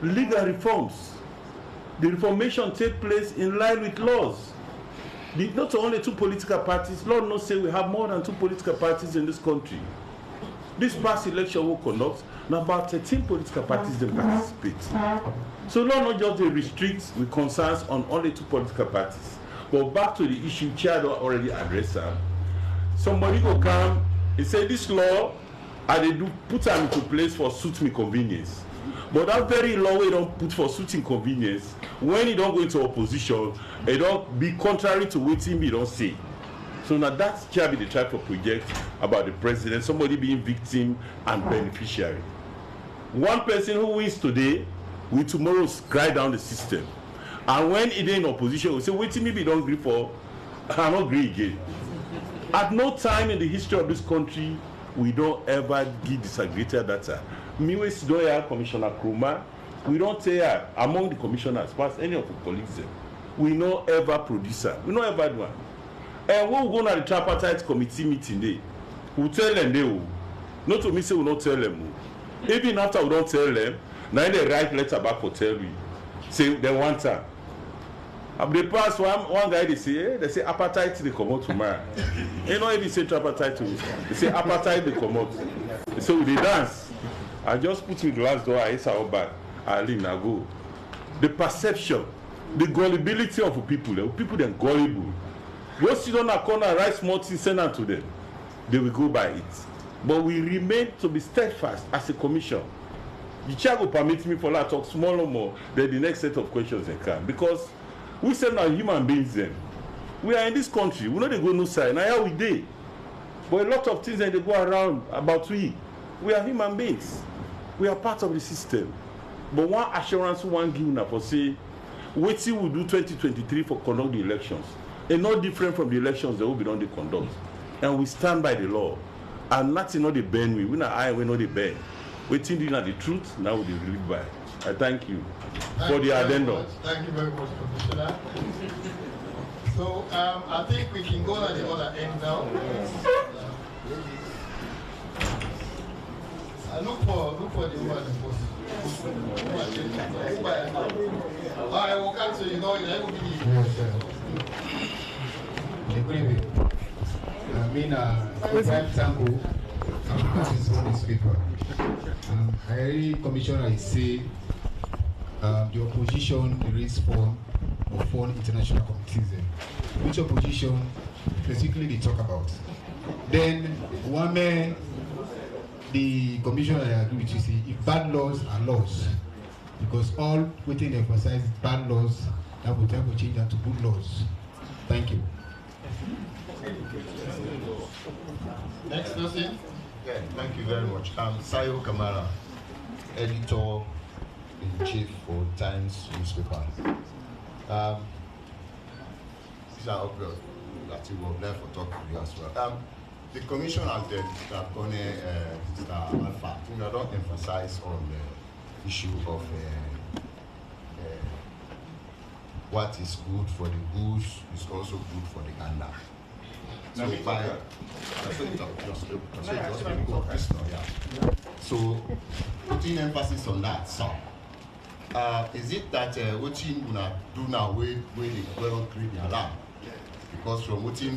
legal reforms. The reformation take place in line with laws. Not only 2 political parties, Lord knows say we have more than 2 political parties in this country. This past election will conduct, now about 13 political parties that participate. So Lord not just they restrict with concerns on only 2 political parties. But back to the issue, Chair already addressed her. Somebody will come and say this law, and they do put them into place for suit me convenience. But that very law we don't put for suiting convenience, when you don't go into opposition, it don't be contrary to what him you don't say. So now that's can be the type of project about the president, somebody being victim and beneficiary. One person who wins today will tomorrow cry down the system. And when he in opposition, we say, wait till me don't agree for, I don't agree again. At no time in the history of this country, we don't ever give disaggregated data. Me we sit down here, Commissioner Kruma, we don't tell among the commissioners, past any of the colleagues, we don't ever produce her. We don't ever do one. And when we go to the tripartite committee meeting day, we tell them they will. Not to me say we don't tell them. Even after we don't tell them, now they write letter back for tell we. Say they want time. They pass one guy they say appetite they come out tomorrow. You know if you say tripartite to me, they say appetite they come out. So they dance. I just put in the last door, I saw back, I leave now go. The perception, the gullibility of people then gullible. You sit on a corner, write small things, send them to them. They will go by it. But we remain to be steadfast as a commission. The chair will permit me for that talk small or more, then the next set of questions they come. Because we say now human beings then. We are in this country, we know they go no side, now here we dey. But a lot of things that they go around about we are human beings. We are part of the system. But one assurance one give now for say, wait till we do 2023 for conduct the elections. And not different from the elections that will be done to conduct. And we stand by the law. And nothing not the bend we not I we know the bend. Waiting to know the truth, now we live by. I thank you for the addendum. Thank you very much, Commissioner. So I think we can go to the other end now. Look for the one the post. I will cancel you know it will be. Good evening. I mean, Ibrahim Tango, this is on this paper. I really commissioner I say the opposition raised fund of foreign international committees. Which opposition specifically they talk about? Then one man, the commissioner I agree with you see if bad laws are laws, because all within emphasize bad laws that will try to change that to good laws. Thank you. Next person. Yeah, thank you very much. I'm Sayo Kamara, editor-in-chief for Times newspaper. These are obvious that you were there for talk to you as well. The commission has done Mr. Alpha. I don't emphasize on the issue of what is good for the goose is also good for the gander. So So putting emphasis on that, so is it that what you do now where they will create the alarm? Because from what the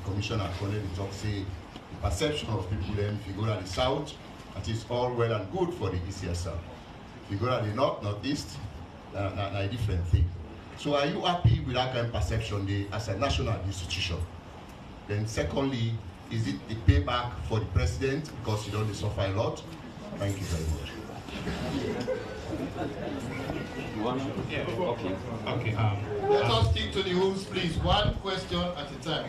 commissioner currently talk say the perception of people then if you go to the south, that is all well and good for the ECSL. If you go to the north, northeast, a different thing. So are you happy with that kind of perception as a national institution? Then secondly, is it the payback for the president because you don't suffer a lot? Thank you very much. Okay. Let us stick to the rules, please. One question at a time.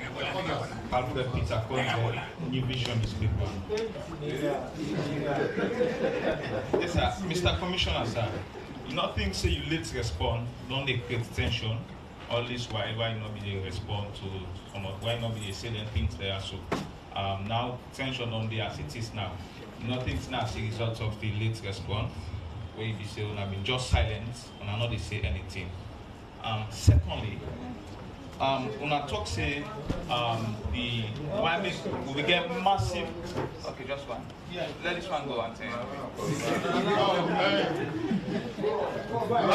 Alfred Peter Conte, New Vision newspaper. Yes, sir. Mr. Commissioner, sir. You not think say you late respond, don't they create tension? All this why you not be able to respond to some of why not be able to say them things there. So now tension on the as it is now. You not think now as a result of the late response, where you be saying I mean just silence and I not they say anything. Secondly, when I talk say the why make we get massive okay just one. Yeah, let this one go and say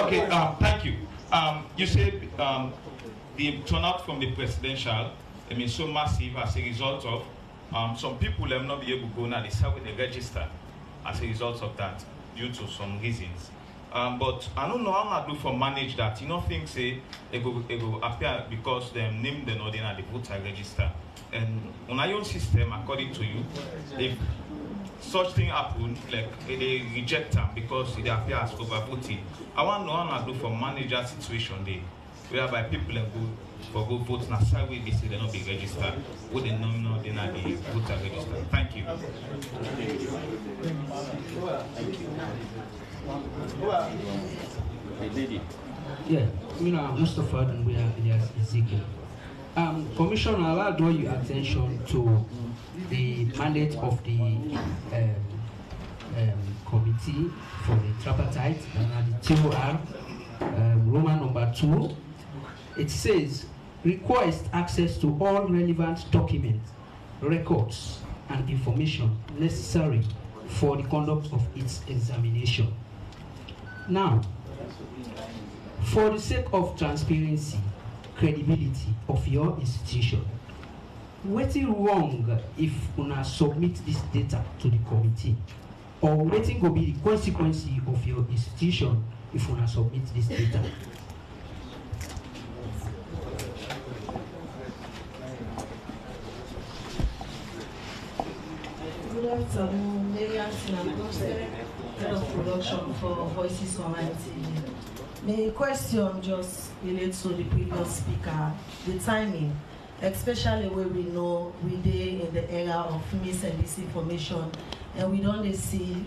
okay, thank you. You said the turnout from the presidential, I mean, so massive as a result of some people have not been able to go now, they start with the register as a result of that, due to some reasons. But I don't know how I do for manage that. You know, things say it will appear because they name the ordinary the voter register. And on our own system, according to you, if such thing happen, like they reject them because they appear as overvoting. I want no one to do for manager situation there, whereby people go vote na side way they say they not be registered. What they know they not be voter registered. Thank you. Yeah, Mustafa and we are Ezekiel. Commissioner, I'll draw your attention to the mandate of the committee for the tripartite, the TOR, Roman number 2. It says, request access to all relevant documents, records, and information necessary for the conduct of its examination. Now, for the sake of transparency, credibility of your institution, wetin wrong if una submit this data to the committee, or wetin go be the consequence of your institution if una submit this data? Good afternoon, Marian Sinambose, Head of Production for Voices Online TV. My question just relates to the previous speaker, the timing, especially where we know we dey in the era of mis and disinformation, and we don't see,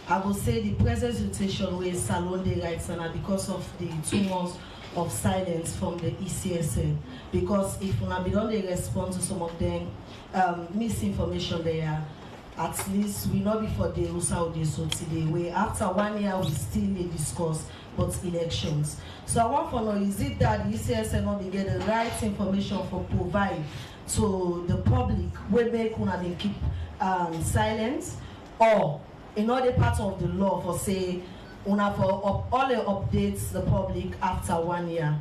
I would say, the present situation where Salon dey right now because of the 2 months of silence from the ECSN. Because if we don't respond to some of them misinformation there, at least we know before the Saudi so today, where after 1 year we still discuss but elections. So I want to know, is it that the ECSN not be get the right information for provide to the public where make una dey keep silence, or in other parts of the law for say una for all the updates the public after 1 year?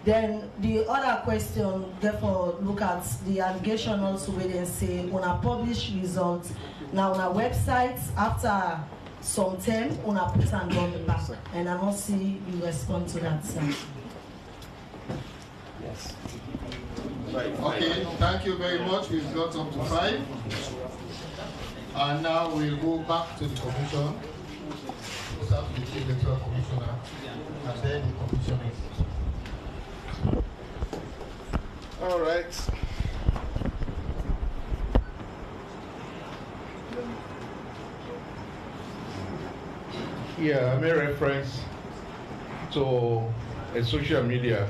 Then the other question, therefore, look at the allegation also where they say una publish results now on our websites after some time una put and on the back, and I don't see you respond to that, sir. Yes. Okay, thank you very much. We've got up to 5. And now we'll go back to the commission. We'll start with the Chief Electoral Commissioner and then the commissioners. All right. Yeah, I made reference to a social media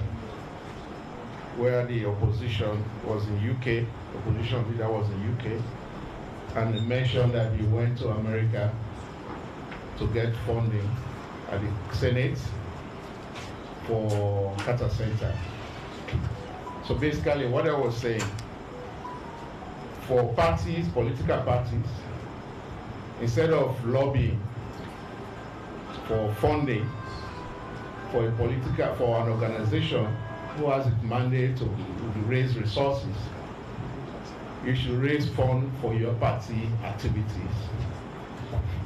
where the opposition was in UK, opposition leader was in UK, and they mentioned that he went to America to get funding at the Senate for Carter Center. So basically what I was saying, for parties, political parties, instead of lobbying for funding for a for an organization who has a mandate to raise resources, you should raise funds for your party activities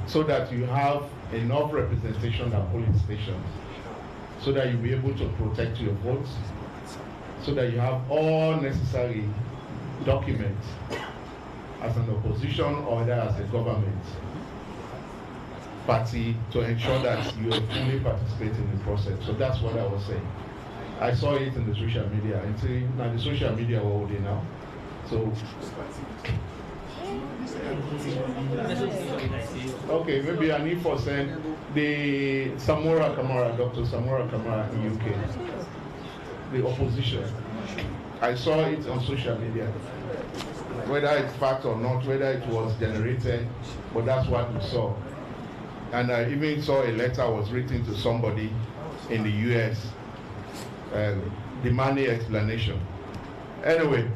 so that you have enough representation at polling stations, so that you'll be able to protect your votes, so that you have all necessary documents as an opposition or as a government party to ensure that you are fully participating in the process. So that's what I was saying. I saw it in the social media. And now the social media were holding now. So okay, maybe I need for send the Samora Kamara, Dr. Samora Kamara in UK. The opposition. I saw it on social media. Whether it's fact or not, whether it was generated, but that's what we saw. And I even saw a letter was written to somebody in the US demanding explanation. Anyway,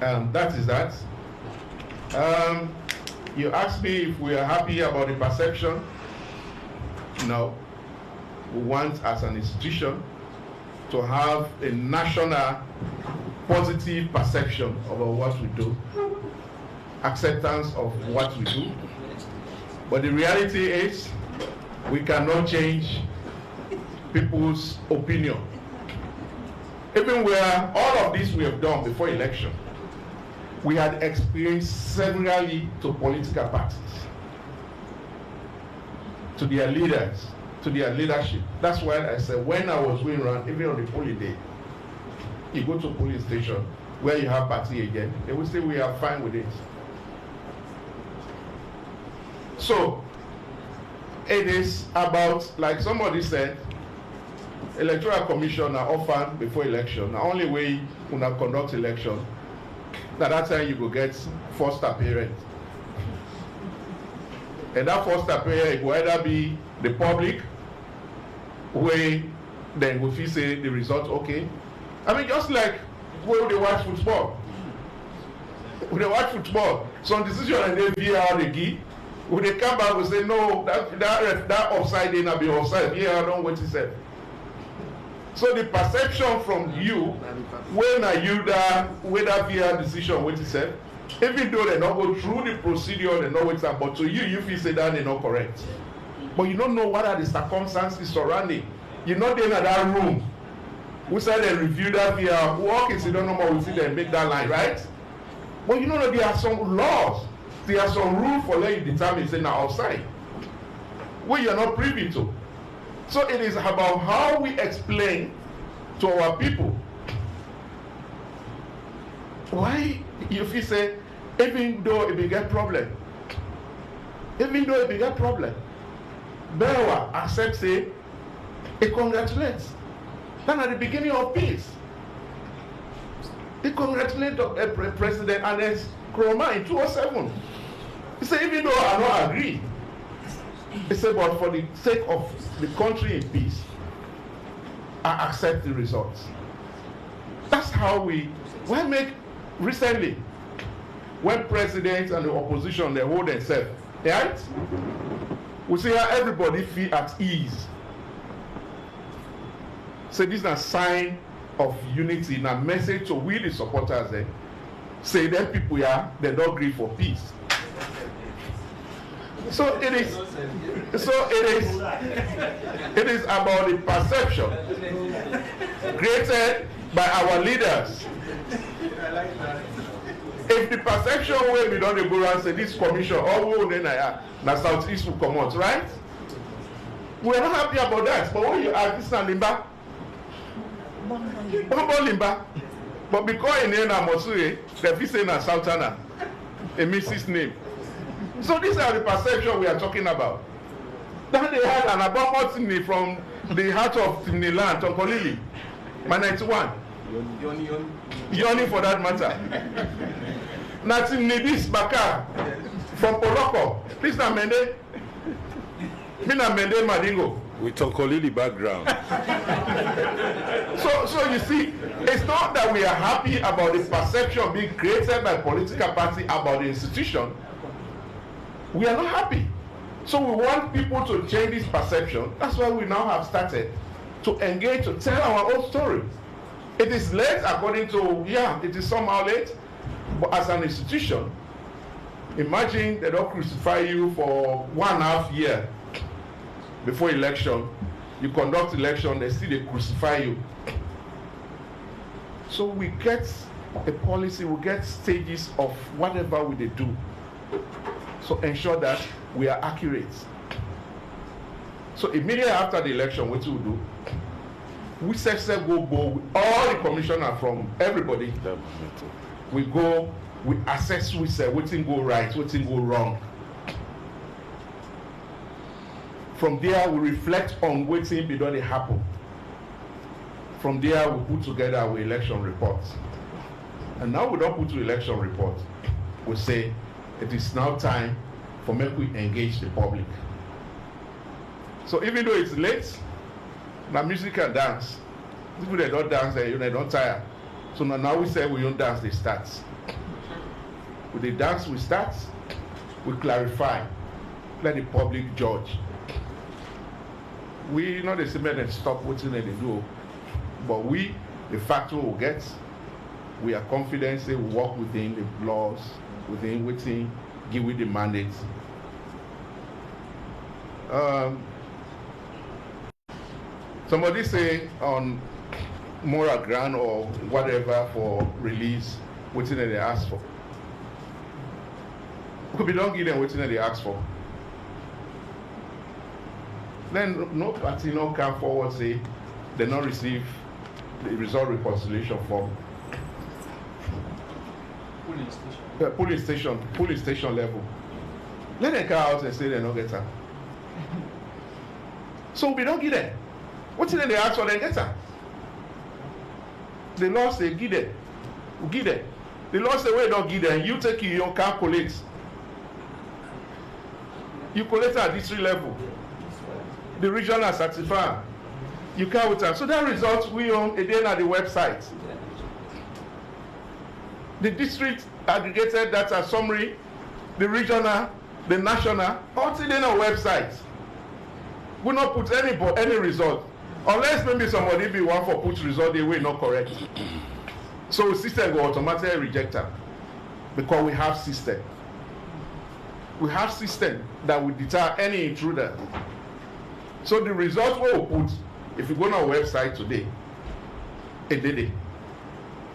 that is that. You asked me if we are happy about the perception. No. We want, as an institution, to have a national positive perception of what we do, acceptance of what we do. But the reality is, we cannot change people's opinion. Even where all of this we have done before election, we had experienced severally to political parties, to their leaders, to their leadership. That's why I said when I was going around, even on the polling day, you go to a polling station where you have party agent, they will say we are fine with it. So it is about, like somebody said, electoral commission are often before election. The only way you conduct election, that time you go get first appearance. And that first appearance will either be the public, where then we feel say the result okay. I mean, just like when they watch football. When they watch football, some decision and they VAR they give. When they come back, we say no, that offside they not be offside. VAR don't wait itself. So the perception from you, when are you that whether VAR decision wait itself, even though they not go through the procedure, they know what's up, but to you, you feel say that they're not correct. But you don't know what are the circumstances surrounding. You're not there in that room. We said they review that via work is you don't know what we see them make that line, right? But you know that there are some laws, there are some rules for letting you determine say now outside. Where you're not privy to. So it is about how we explain to our people why you feel say even though it bigger problem, Bewa accept say it congratulates. Then at the beginning of peace, they congratulate the President Ernest Kroma in 2007. He said, even though I don't agree, he said, but for the sake of the country in peace, I accept the results. That's how we make recently, when presidents and the opposition, they hold themselves, right? We see how everybody feel at ease. So this is a sign of unity, and a message to we the supporters there. Say them people here, they don't agree for peace. So it is about the perception created by our leaders. If the perception where we don't go around say this commission, all we will na Southeast will come out, right? We are not happy about that. But when you ask this and Limba, Limba, but because in name Mosue, they feel say na Southern, a Mrs. name. So these are the perception we are talking about. Then they had an abundant from the heart of Timniland, Tonkolili, my 91. Yoni for that matter. Natim Nibis Bakar from Poloko. Please na Mende. Mina Mende Madingo. With Tonkolili background. So you see, it's not that we are happy about the perception being created by political party about the institution. We are not happy. So we want people to change this perception. That's why we now have started to engage, to tell our own story. It is late according to, it is somehow late, but as an institution, imagine they don't crucify you for 1.5 years before election. You conduct election, they crucify you. So we get a policy, we get stages of whatever we do. So ensure that we are accurate. So immediately after the election, what we do? We go with all the commissioners from everybody. We go, we assess, we say what thing go right, what thing go wrong. From there, we reflect on what thing be done happen. From there, we put together our election reports. And now we don't put to election report. We say it is now time for me to engage the public. So even though it's late, now music and dance. People they don't dance, they don't tire. So now we say we don't dance, they start. With the dance we start, we clarify, let the public judge. We not the same and stop what they do, but we, the fact we will get, we are confident they will work within the laws, within within, give we the mandate. Somebody say on moral ground or whatever for release, what they ask for. We don't give them what they ask for. Then no party no come forward say they not receive the result reconciliation form. Police station level. Let them come out and say they don't get her. So we don't give them. What did they ask for? They get her. The law say give them. We give them. The law say we don't give them. You take your calculate. You collect at district level. The regional certifier. You count with them. So that result we own again at the website. The district aggregated data summary, the regional, the national, all today on our website. We not put any result. Unless maybe somebody be one for put result the way not correct. So the system will automatically reject them. Because we have system. We have system that will deter any intruder. So the result we will put, if you go on our website today, it did it.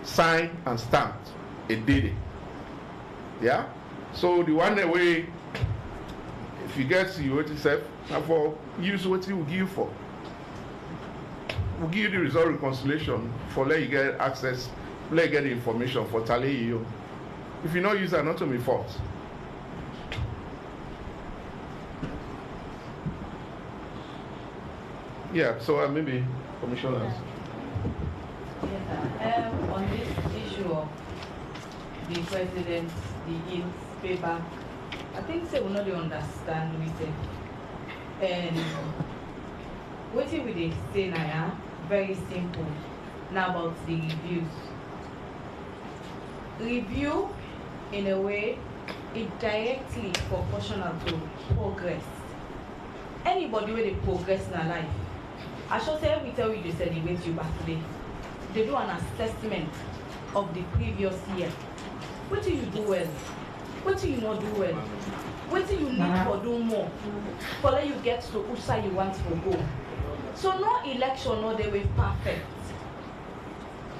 Signed and stamped. It did it. Yeah? So the one that way, if you get you what yourself, and for use what you will give you for. We'll give you the result reconciliation for let you get access, let you get the information for tally you. If you not use that, not to be fault. Yeah, so maybe commissioners. Yes, on this issue of the president, the yields payback, I think they will not understand we say. And what we say now, very simple. Now about the reviews. Review, in a way, is directly proportional to progress. Anybody with a progress in their life, I should say every time we celebrate your birthday, they do an assessment of the previous year. What do you do well? What do you not do well? What do you need for do more? For let you get to which side you want to go. So no election, no they way perfect.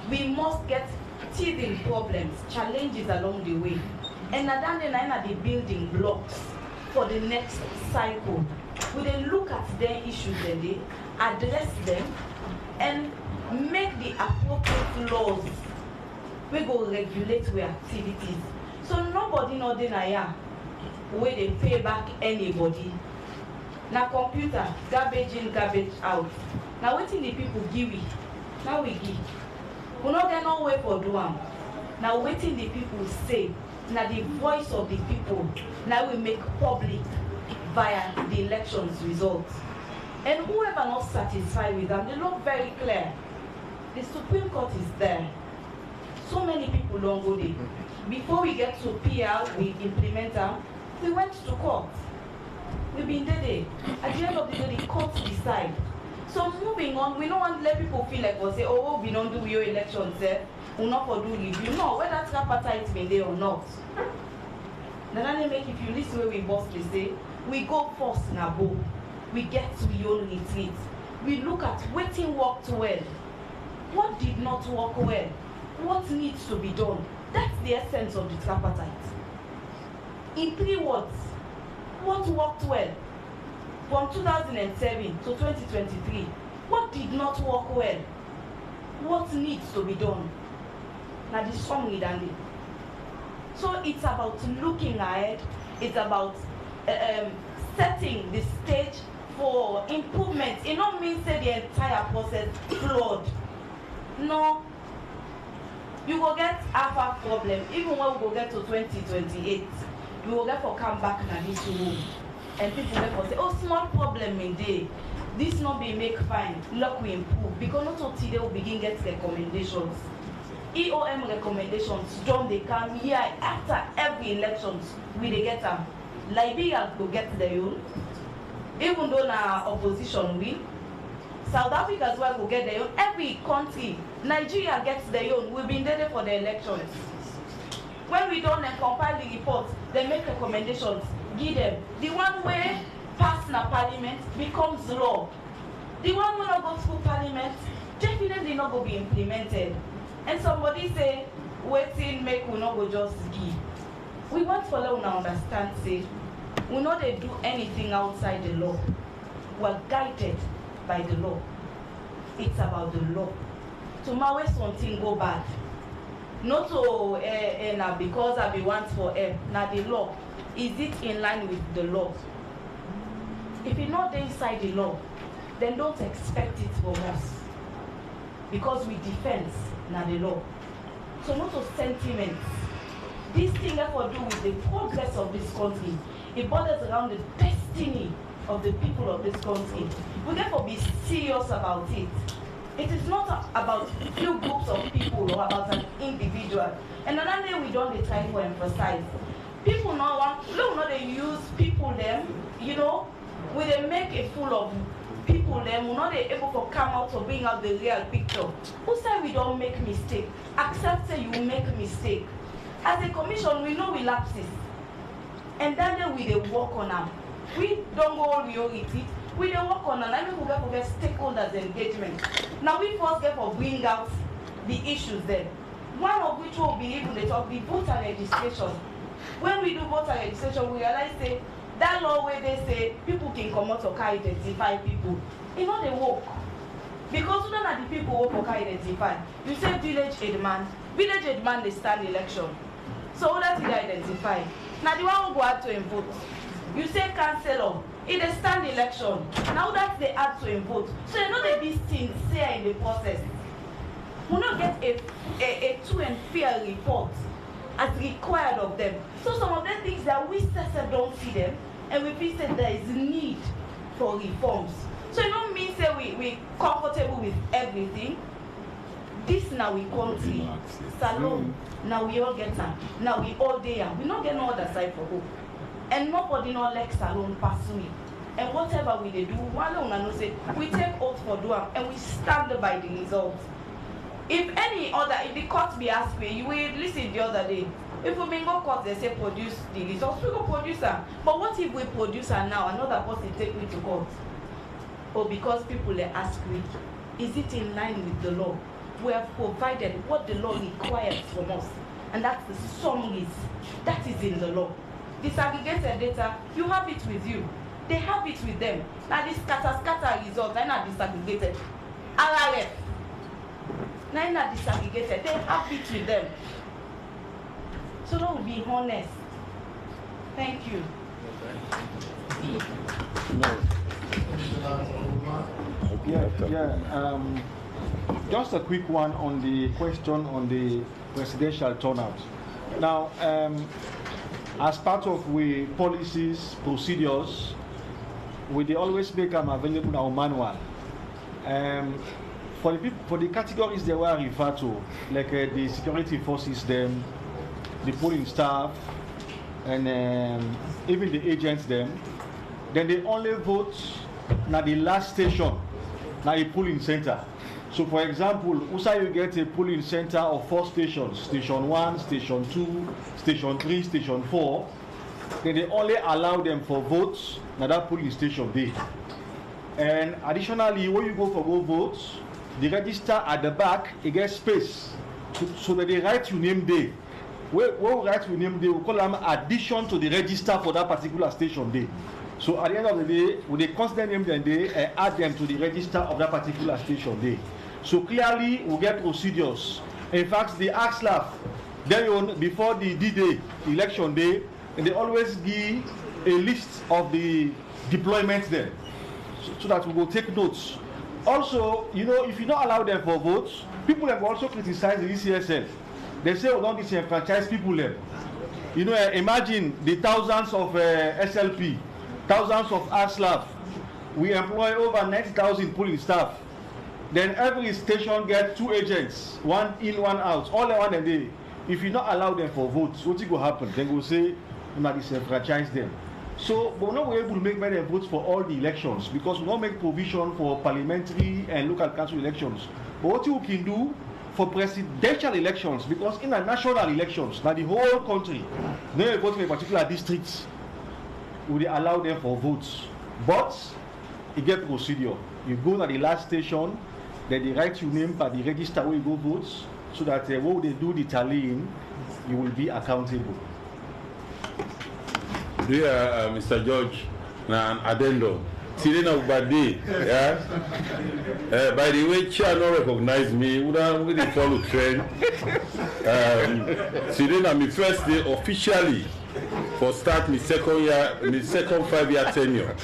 We must get teething problems, challenges along the way. And then are the building blocks for the next cycle. We then look at their issues and they address them and make the appropriate laws. We go regulate our activities. So nobody no deny where they pay back anybody. Now computer, garbage in, garbage out. Now waiting the people give it. Now we give. We not get no way for do them. Now waiting the people say. Now the voice of the people. Now we make public via the elections results. And whoever not satisfied with them, they look very clear. The Supreme Court is there. So many people don't go there. Before we get to PR, we implement them. We went to court. We've been there. At the end of the day, the court decide. So moving on, we don't want to let people feel like we say, oh, we don't do your elections there. We not for do review. No, whether tripartite been there or not. Then they make, if you listen where we boss they say, we go first in a bow. We get to your retreat. We look at what worked well. What did not work well? What needs to be done? That's the essence of the tripartite. In 3 words, what worked well? From 2007 to 2023, what did not work well? What needs to be done? Now this song Dandy. So it's about looking ahead. It's about setting the stage for improvement. It don't mean say the entire process flawed. No. You will get half a problem. Even when we go get to 2028, we will get for come back na this room. And people will say, oh, small problem in day. This not be make fine. Look, we improve. Because not until they will begin get recommendations. EOM recommendations, John they come here after every elections, we they get them. Liberia will get their own. Even though our opposition win. South Africa as well will get their own. Every country, Nigeria gets their own. We've been there for the elections. When we don't compile the reports, they make recommendations, give them. The one where pass na parliament becomes law. The one where not go through parliament, definitely not go be implemented. And somebody say, waiting make we not go just give. We want for let una understand, say, we know they do anything outside the law. We're guided by the law. It's about the law. Tomorrow when something go bad, not to because I be want for now the law. Is it in line with the law? If you're not inside the law, then don't expect it from us. Because we defend now the law. So not to sentiments. This thing has to do with the progress of this country. It borders around the destiny of the people of this country. We therefore be serious about it. It is not about few groups of people or about an individual. And another thing we don't try to emphasize. People now want, look, now they use people them, you know, when they make a fool of people them, we're not able to come out to bring out the real picture. Who said we don't make mistake? Accept say you make mistake. As a commission, we know we lapses. And then we they work on them. We don't go all we it. We they work on them. I mean, we get stakeholders engagement. Now we first get for bring out the issues then. One of which will be even the talk the voter registration. When we do voter registration, we realize say that law where they say people can come out to identify people. It's not a work. Because none of the people who can identify. You say village headman. Village headman they stand election. So who does he identify? Now the one who go out to vote. You say councillor, it is stand election. Now that's the add to vote. So you know that these things say in the process. We not get a true and fair report as required of them. So some of them things that we still don't see them, and we feel that there is need for reforms. So it don't mean say we comfortable with everything. This now we country, salon, now we all get them. Now we all there. We not get no other side for hope. And nobody not like salon pass me. And whatever we do, we take oath for do and we stand by the results. If the court be asked me, you will listen the other day. If we go court, they say produce the results, we go produce them. But what if we produce her now, another person take me to court? Or because people ask me, is it in line with the law? We have provided what the law requires from us. And that's the summary. That is in the law. Disaggregated data, you have it with you. They have it with them. Now this scatter results, they're not disaggregated. RRF, they're not disaggregated. They have it with them. So don't be honest. Thank you. Just a quick one on the question on the presidential turnout. Now, as part of we policies, procedures, we always make them available in our manual. For the categories they were referred to, like the security forces, them, the polling staff, and even the agents, them, then they only vote na the last station, na a polling center. So, for example, USA you get a polling center of 4 stations: station 1, station 2, station 3, station 4. Then they only allow them for votes na that polling station there. And additionally, when you go for votes, the register at the back, it gets space. So that they write your name there. When we write your name there, we call them addition to the register for that particular station there. So at the end of the day, when they consider them then they add them to the register of that particular station there. So clearly, we get procedures. In fact, the Ecsl, then before the D-Day, election day, and they always give a list of the deployments there, so that we will take notes. Also, you know, if you don't allow them for votes, people have also criticized the ECSL. They say we don't disenfranchise people there. You know, imagine the thousands of SLP, thousands of Ecsl. We employ over 90,000 polling staff. Then every station gets 2 agents, one in, one out, all in one day. If you not allow them for votes, what will happen? Then we'll say, we might disenfranchise them. So, but we're not able to make many votes for all the elections because we don't make provision for parliamentary and local council elections. But what you can do for presidential elections, because in the national elections, now the whole country, they vote in a particular district, we allow them for votes. But it get procedure. You go to the last station, then they write your name by the register where you go votes, so that when they do the tallying, you will be accountable. dear Mr. George, na addendum. Sirena Ubadi, yeah. By the way, Chair not recognize me. We don't follow trend. Sirena, my first day officially for start my second 5-year tenure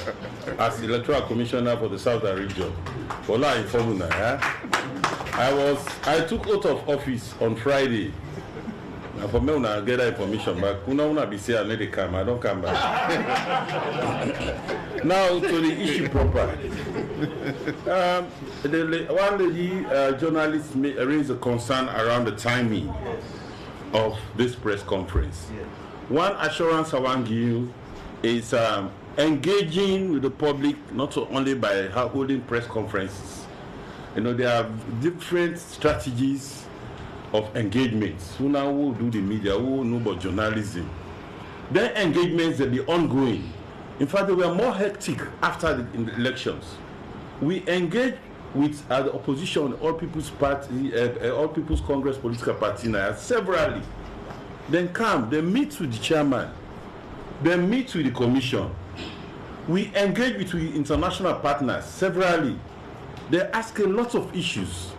as Electoral Commissioner for the Southern Region. For la informuna, yeah. I took oath of office on Friday. And for me, I get that information back. Una be say I need to come. I don't come back. Now to the issue proper. One lady journalist raised a concern around the timing of this press conference. One assurance I want to give you is engaging with the public not only by holding press conferences. You know, there are different strategies of engagements. Who now will do the media, who will know about journalism. Their engagements will be ongoing. In fact, they were more hectic after the elections. We engage with the opposition, All People's Party, All People's Congress political party severally. Then come, they meet with the chairman, they meet with the commission. We engage with international partners severally. They ask a lot of issues.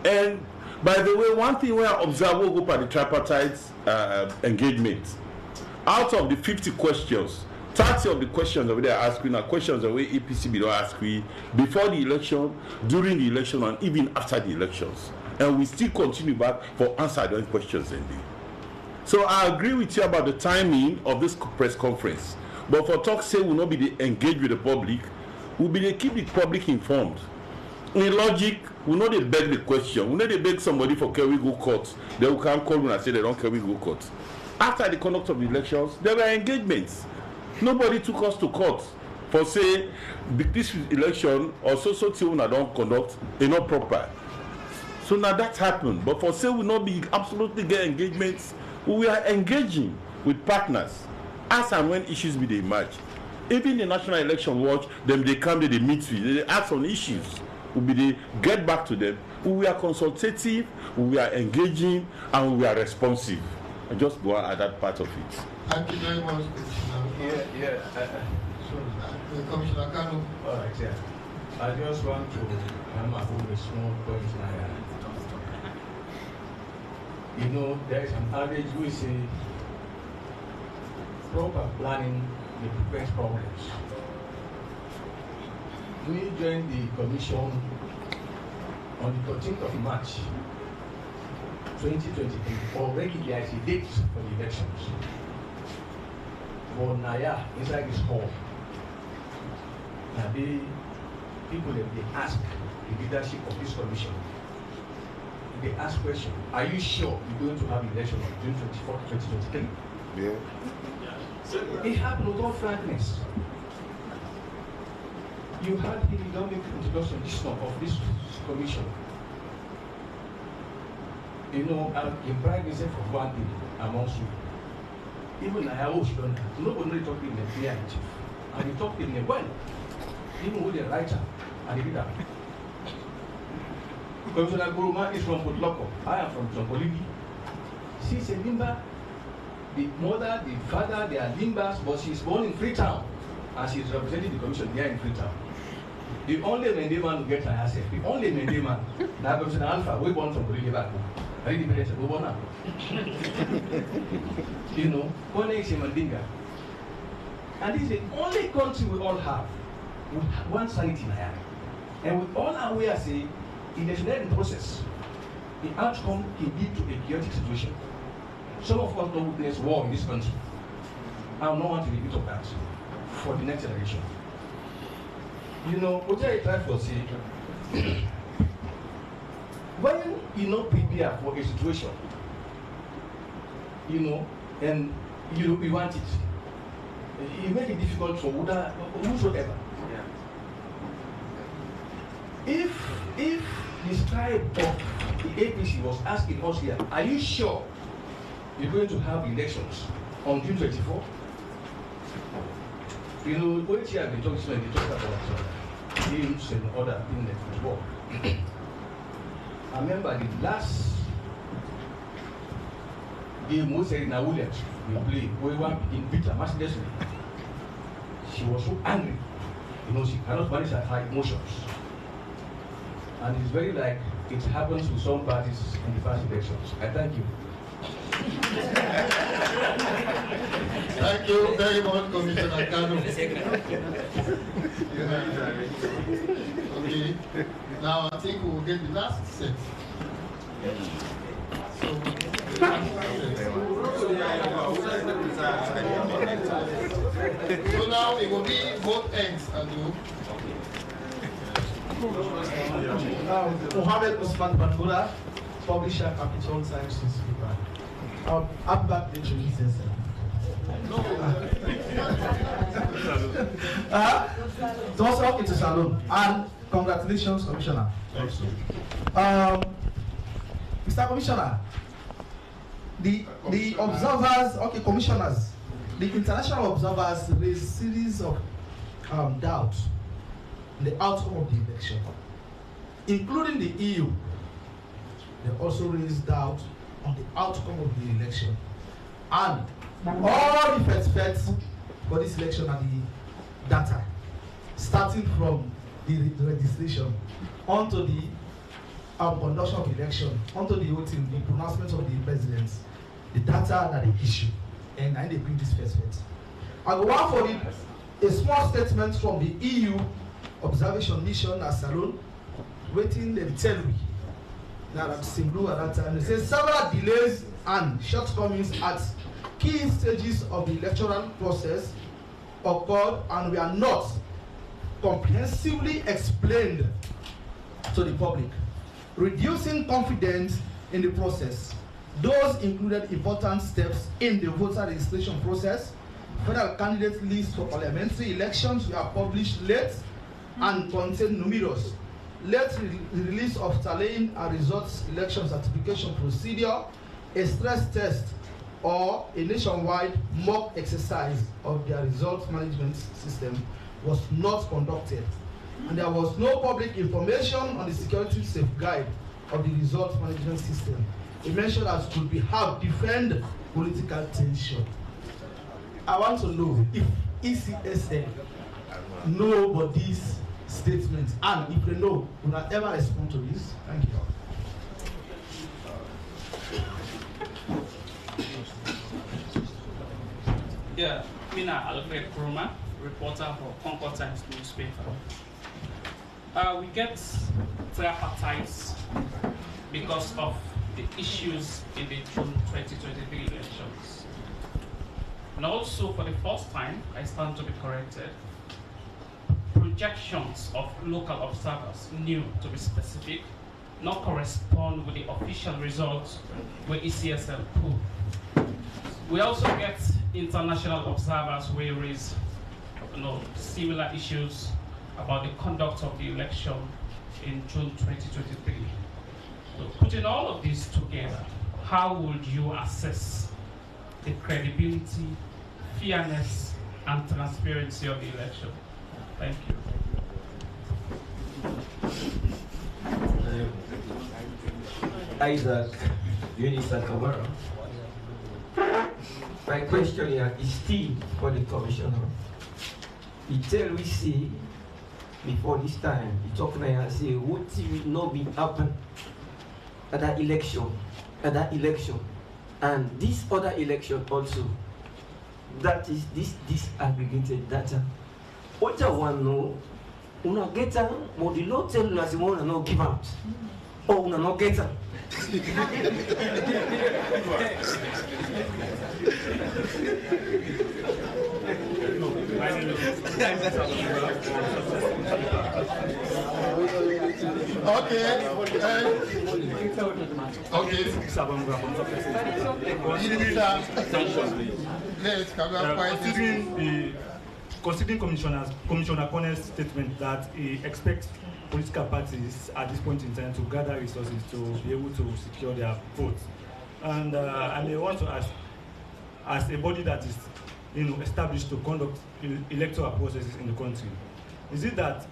And by the way, one thing we observe will go by the tripartite engagement. Out of the 50 questions, 30 of the questions that they are asking are questions that we APC will ask we before the election, during the election, and even after the elections. And we still continue back for answer those questions indeed. So I agree with you about the timing of this press conference. But for talk say will not be the engage with the public, we'll be the keep the public informed. In logic, we know they beg the question. We know they beg somebody for can we go court. They will come call me and say they don't can we go court. After the conduct of the elections, there were engagements. Nobody took us to court for say this election or so till I don't conduct not proper. So now that happened. But for say we not be absolutely get engagements, we are engaging with partners as and when issues be they emerge. Even the National Election Watch, them they come they meet with, they ask on issues. We get back to them. We are consultative, we are engaging, and we are responsive. I just go at that part of it. Thank you very much, Commissioner. Commissioner Kanu. All right, yeah. I just want to hammer home a small point now. You know, there is an adage we say proper planning may prevent problems. We joined the commission on the 13th of March 2023. Already there is a date for the elections. For Naya, inside this hall, now they ask the leadership of this commission, they ask question, are you sure you're going to have election on June 24, 2023? Yeah. So they have no more frankness. You had the economic introduction of this commission. You know, in private myself for one thing amongst you. Even I always don't have. Nobody talking in the clear chief. And you talk in the well. Even with the writer and the reader. Commissioner Guruma is from Putloko. I am from Chompoligi. She's a Limba. The mother, the father, they are Limbas, but she's born in Freetown. And she's representing the commission here in Freetown. The only Mende man who gets her herself, the only Mende man, now Commissioner Alpha, we born from Bolivia back home. Very different, we born now. You know, one is in Mandinga. And this is the only country we all have with one sanity in Nigeria. And with all our way, I say, in the engineering process, the outcome can lead to a chaotic situation. Some of us don't witness war in this country. I don't want to repeat of that for the next generation. You know, what I try to say, when you not prepare for a situation, you know, and you want it, it makes it difficult for whosoever. Yeah. If the tribe of the APC was asking us here, are you sure you're going to have elections on June 24? You know, what you have been talking about, they talk about games and other things like football. I remember the game was in a Williams, we play, we were in Peter, Mercedes. She was so angry, you know, she cannot manage her emotions. And it's very like it happens to some parties in the past elections. I thank you. Thank you very much, Commissioner Kano. Okay, now I think we will get the last set. So now it will be both ends, and you. Mohammed Usman Bandura, publisher, Capital Times newspaper. I'm back to introduce yourself. So welcome to Salon, and congratulations, Commissioner. Mr. Commissioner, the observers, okay, commissioners, the international observers raised a series of doubts on the outcome of the election, including the EU. They also raised doubt on the outcome of the election. And all the experts for this election are the data, starting from the registration onto the conduction of the election, onto the voting, the pronouncement of the presidents, the data that they issue, and I they bring this experts. I go on for a small statement from the EU observation mission at Salon, waiting them tell me that at Simblue at that time, they say several delays and shortcomings at key stages of the electoral process occurred and were not comprehensively explained to the public, reducing confidence in the process. Those included important steps in the voter registration process. Federal candidate lists for parliamentary elections were published late and contained numerous late release of tallying and results election certification procedure, a stress test, or a nationwide mock exercise of their results management system was not conducted, and there was no public information on the security safeguard of the results management system, a measure that could be helped defend political tension. I want to know if ECSL know about these statements, and if they know, will not ever respond to this. Thank you. Yeah, Mina Alfred Kroma, reporter for Concord Times newspaper. We get tripartites because of the issues in the June 2023 elections. And also, for the first time, I stand to be corrected, projections of local observers, new to be specific, not correspond with the official results where ECSL put. We also get international observers who raise similar issues about the conduct of the election in June 2023. So putting all of these together, how would you assess the credibility, fairness, and transparency of the election? Thank you. Isaac Unisa Kamara. My question here is still for the commissioner. He tell we see before this time, he talk now and say what will not be happen at that election, and this other election also. That is this disaggregated data. What I want to know, una get them, but the law tell us you want to not give out, or una not get them. Considering Commissioner Cornell's statement that he expects political parties at this point in time to gather resources to be able to secure their votes, and I may want to ask, as a body that is established to conduct electoral processes in the country, is it that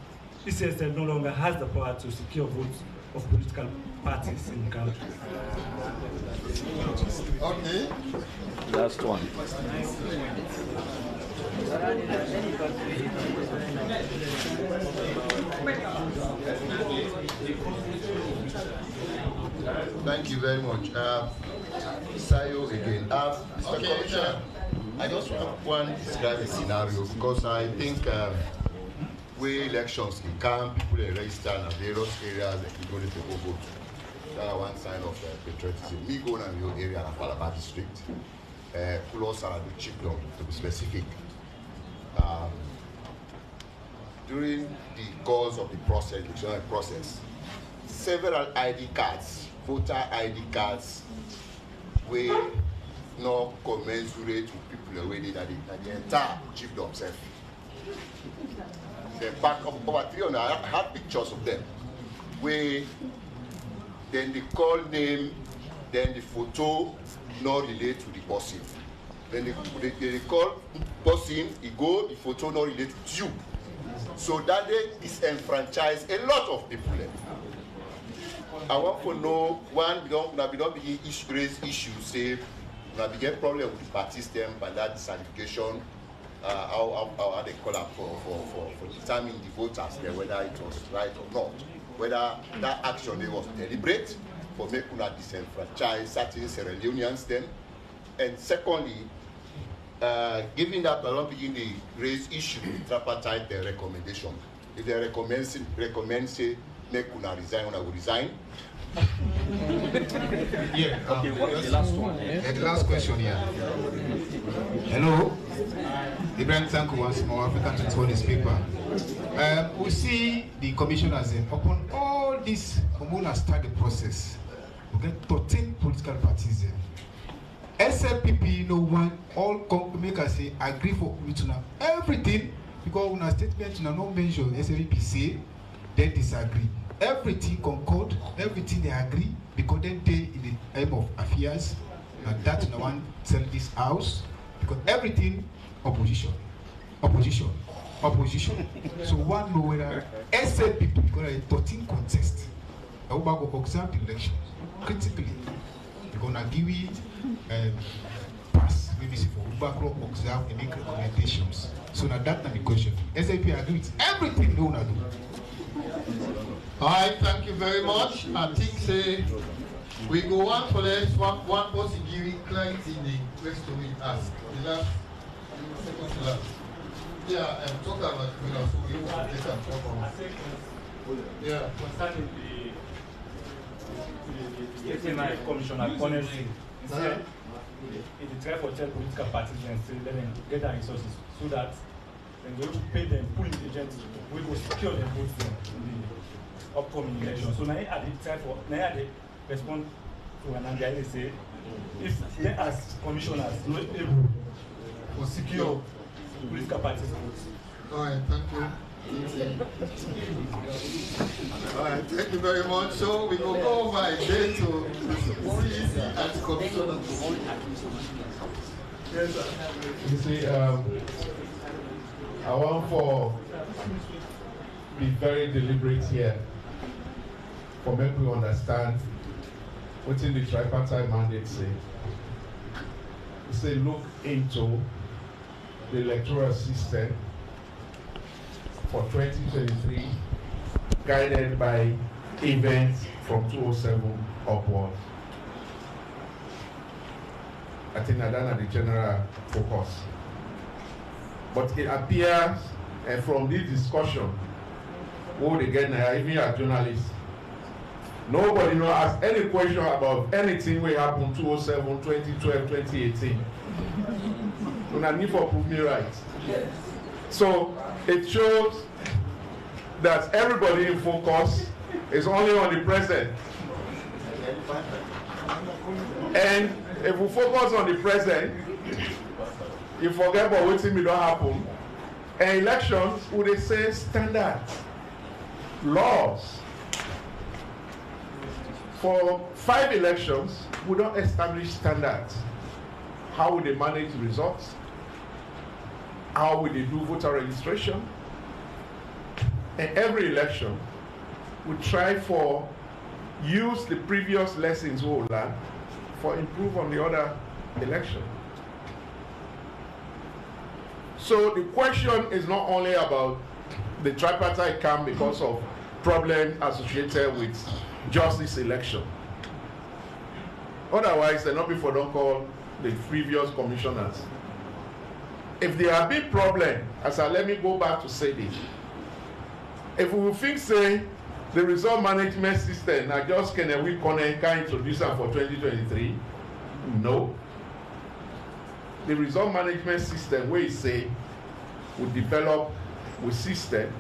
ECSL no longer has the power to secure votes of political parties in the country. Okay. Last one. Thank you very much. Sayo again. Mr. Okay, Commissioner, I just want to describe a scenario because I think where elections can come, people are registered in various areas that you don't need to go vote. That's one sign of patriotism. Me go in your area in Falaba district, plus I do Chipdom to be specific. During the course of the process, electoral process, several ID cards, voter ID cards, were not commensurate with people already that the entire chiefdom self. The back of over 300, I have pictures of them, where then the call name, then the photo not relate to the person. Then they call person, he go, the photo not relate to you. So that they disenfranchise a lot of people. I want to know, one, we don't begin raise issues, say, we get problem with the party system and that disqualification, how they call up for determining the voters there, whether it was right or not, whether that action they was deliberate for making that disenfranchise certain Sierra Leoneans then, and secondly, given that we don't begin to raise issue with tripartite recommendation, if they recommend say make una resign, una will resign. Yeah. Okay, what's the last one? The last question here. Hello. Ibrahim Tanko once more, African 21 newspaper. We see the commissioners upon all this, Comuna start the process. We get 13 political parties. SLPP, no one, all make us say agree for everything because when a statement no mention SLPP say, then disagree. Everything concord, everything they agree because then they in the aim of affairs and that no one sell this house because everything opposition. So one know whether SLPP because 13 contest. I will go observe the election critically. We're gonna give it pass maybe for Ubakro observe and make recommendations. So now that's not the question. SAP agree with everything they wanna do. All right, thank you very much. I think say we go on for this one person giving clarity in the question we ask. The last, second to last. Yeah, I'm talking about so we want to take a talk. Yeah, concerning the SNI Commissioner, honestly, he said if they try for 10 political parties and say let them get their resources so that then they will pay them, pulling agents, we will secure them votes them in the upcoming election. So now at the time for now they respond to an and say if they as commissioners not able to secure political parties votes. All right, thank you. All right, thank you very much. So we will go over again to CEC and Commissioner. Yes, sir. You see, I want to be very deliberate here for make we understand what in the tripartite mandate say. It say look into the electoral system for 2023 guided by events from 2007 upward. I think that's the general focus. But it appears, and from this discussion, what they get now, even as journalists, nobody now ask any question about anything that happened 2007, 2012, 2018. And I need for prove me right. So it shows that everybody in focus is only on the present. And if we focus on the present, you forget about what thing don't happen. And elections would they say standards, laws. For 5 elections, we don't establish standards. How will they manage the results? How will they do voter registration? And every election, we try for use the previous lessons we learned for improve on the other election. So the question is not only about the tripartite camp because of problems associated with just this election. Otherwise, they're not before don't call the previous commissioners. If there are big problem, let me go back to say this. If we think say the result management system, I just can introduce them for 2023, no. The result management system, where you say we develop with system,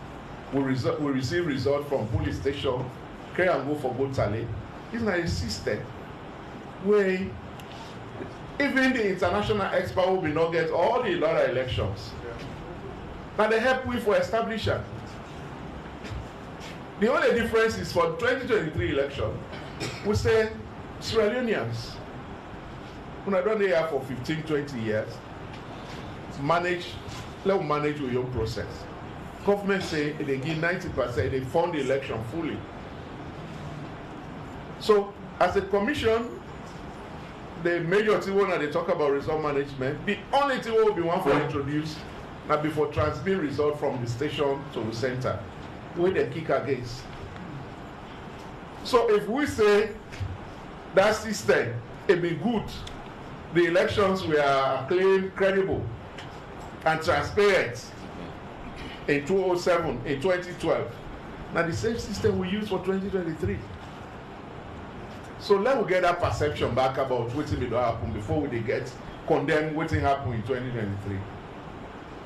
we receive result from police station, carry and go for both tally. It's not a system where even the international expert will be not get all the other elections. Now they help we for establishing. The only difference is for 2023 election, we say Sierra Leoneans, when I don't here for 15, 20 years, let me manage with your process. Government say they give 90%, they fund the election fully. So as a commission, the major thing when they talk about result management, the only thing will be one for introduce now before transmit result from the station to the center, where they kick against. So if we say that system, it be good, the elections were claimed credible and transparent in 2007, in 2012. Now the same system we use for 2023. So let me get that perception back about what will happen before we get condemned what happen in 2023.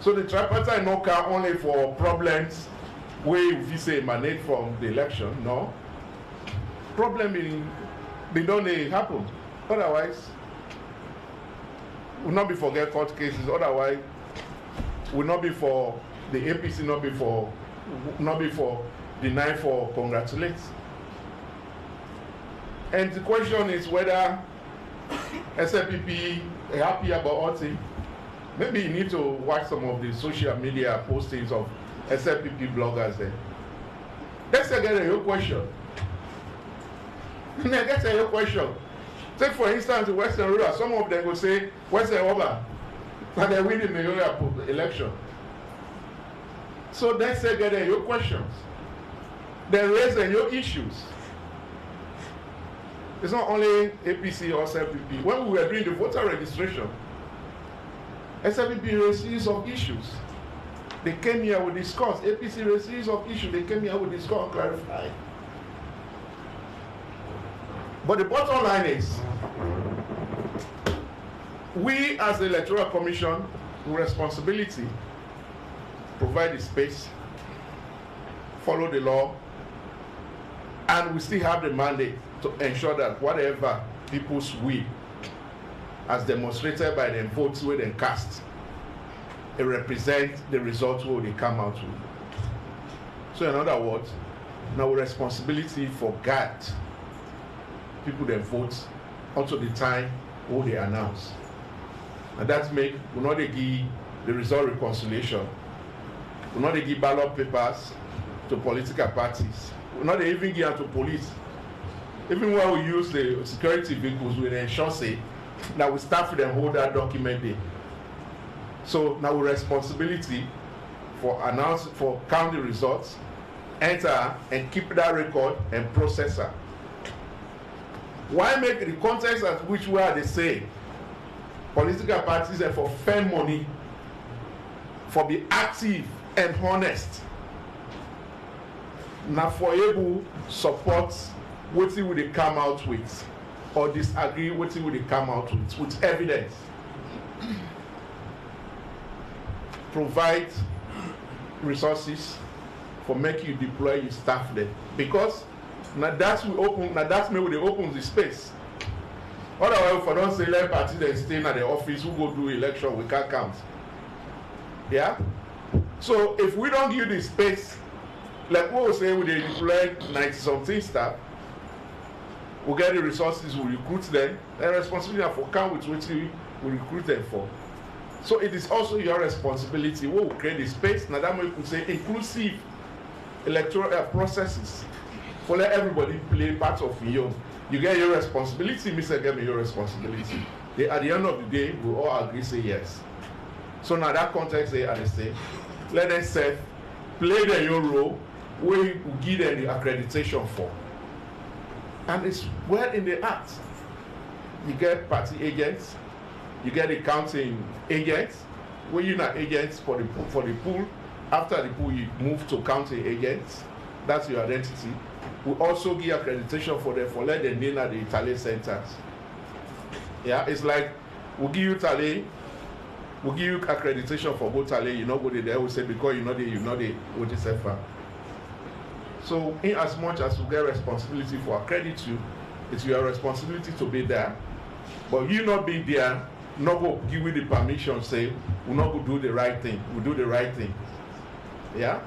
So the tripartite no count only for problems where we say emanate from the election, no. Problem in they don't happen. Otherwise, will not be forget court cases. Otherwise, will not be for the APC, not be for deny for congratulate. And the question is whether SLPP are happy about it. Maybe you need to watch some of the social media postings of SLPP bloggers there. Let's get your question. Let's get your question. Take for instance the Western Rural. Some of them will say Western Oba, and they win the mayoral election. So let's get your questions. They raise your issues. It's not only APC or SLPP. When we were doing the voter registration, SLPP raised a series of issues. They came here, we discussed. APC raised a series of issues. They came here, we discussed and clarified. But the bottom line is, we as the Electoral Commission, with responsibility, provide the space, follow the law, and we still have the mandate to ensure that whatever people's will, as demonstrated by the votes where they cast, it represents the results where they come out with. So in other words, now responsibility for guard people that vote until the time where they announce. And that's make we not give the result reconciliation. We not give ballot papers to political parties. We not even give to police. Even when we use the security vehicles, we ensure say that we staff them hold that document there. So now we responsibility for count the results, enter and keep that record and process it. Why make the context at which we are the same? Political parties are for fair money, for be active and honest. Now for able support what will they come out with, or disagree what will they come out with evidence. Provide resources for making you deploy your staff there, because now that's we open. Now that's maybe they open the space. Otherwise, if I don't say let party they stay in the office, who go do election, we can't count. Yeah. So if we don't give the space, like what we say, we deploy 90-something staff. We get the resources, we recruit them. The responsibility for count with what we recruit them for. So it is also your responsibility. We will create the space. Now that we could say inclusive electoral processes For let everybody play part of you. You get your responsibility, Mr. Give me your responsibility. At the end of the day, we all agree, say yes. So now that context they are the same. Let them say, play your role, we will give them the accreditation for. And it's well in the act. You get party agents, you get accounting agents, where you're not agents for the pool. After the pool, you move to counting agents. That's your identity. We also give accreditation for them for let them name at the Tally centers. Yeah, it's like we'll give you Tally, we'll give you accreditation for both Tally. You know go there, we say because you know the OTSFA. So in as much as you get responsibility for accredit you, it's your responsibility to be there. But you not be there, not go give you the permission, say we'll not go do the right thing. We'll do the right thing. Yeah.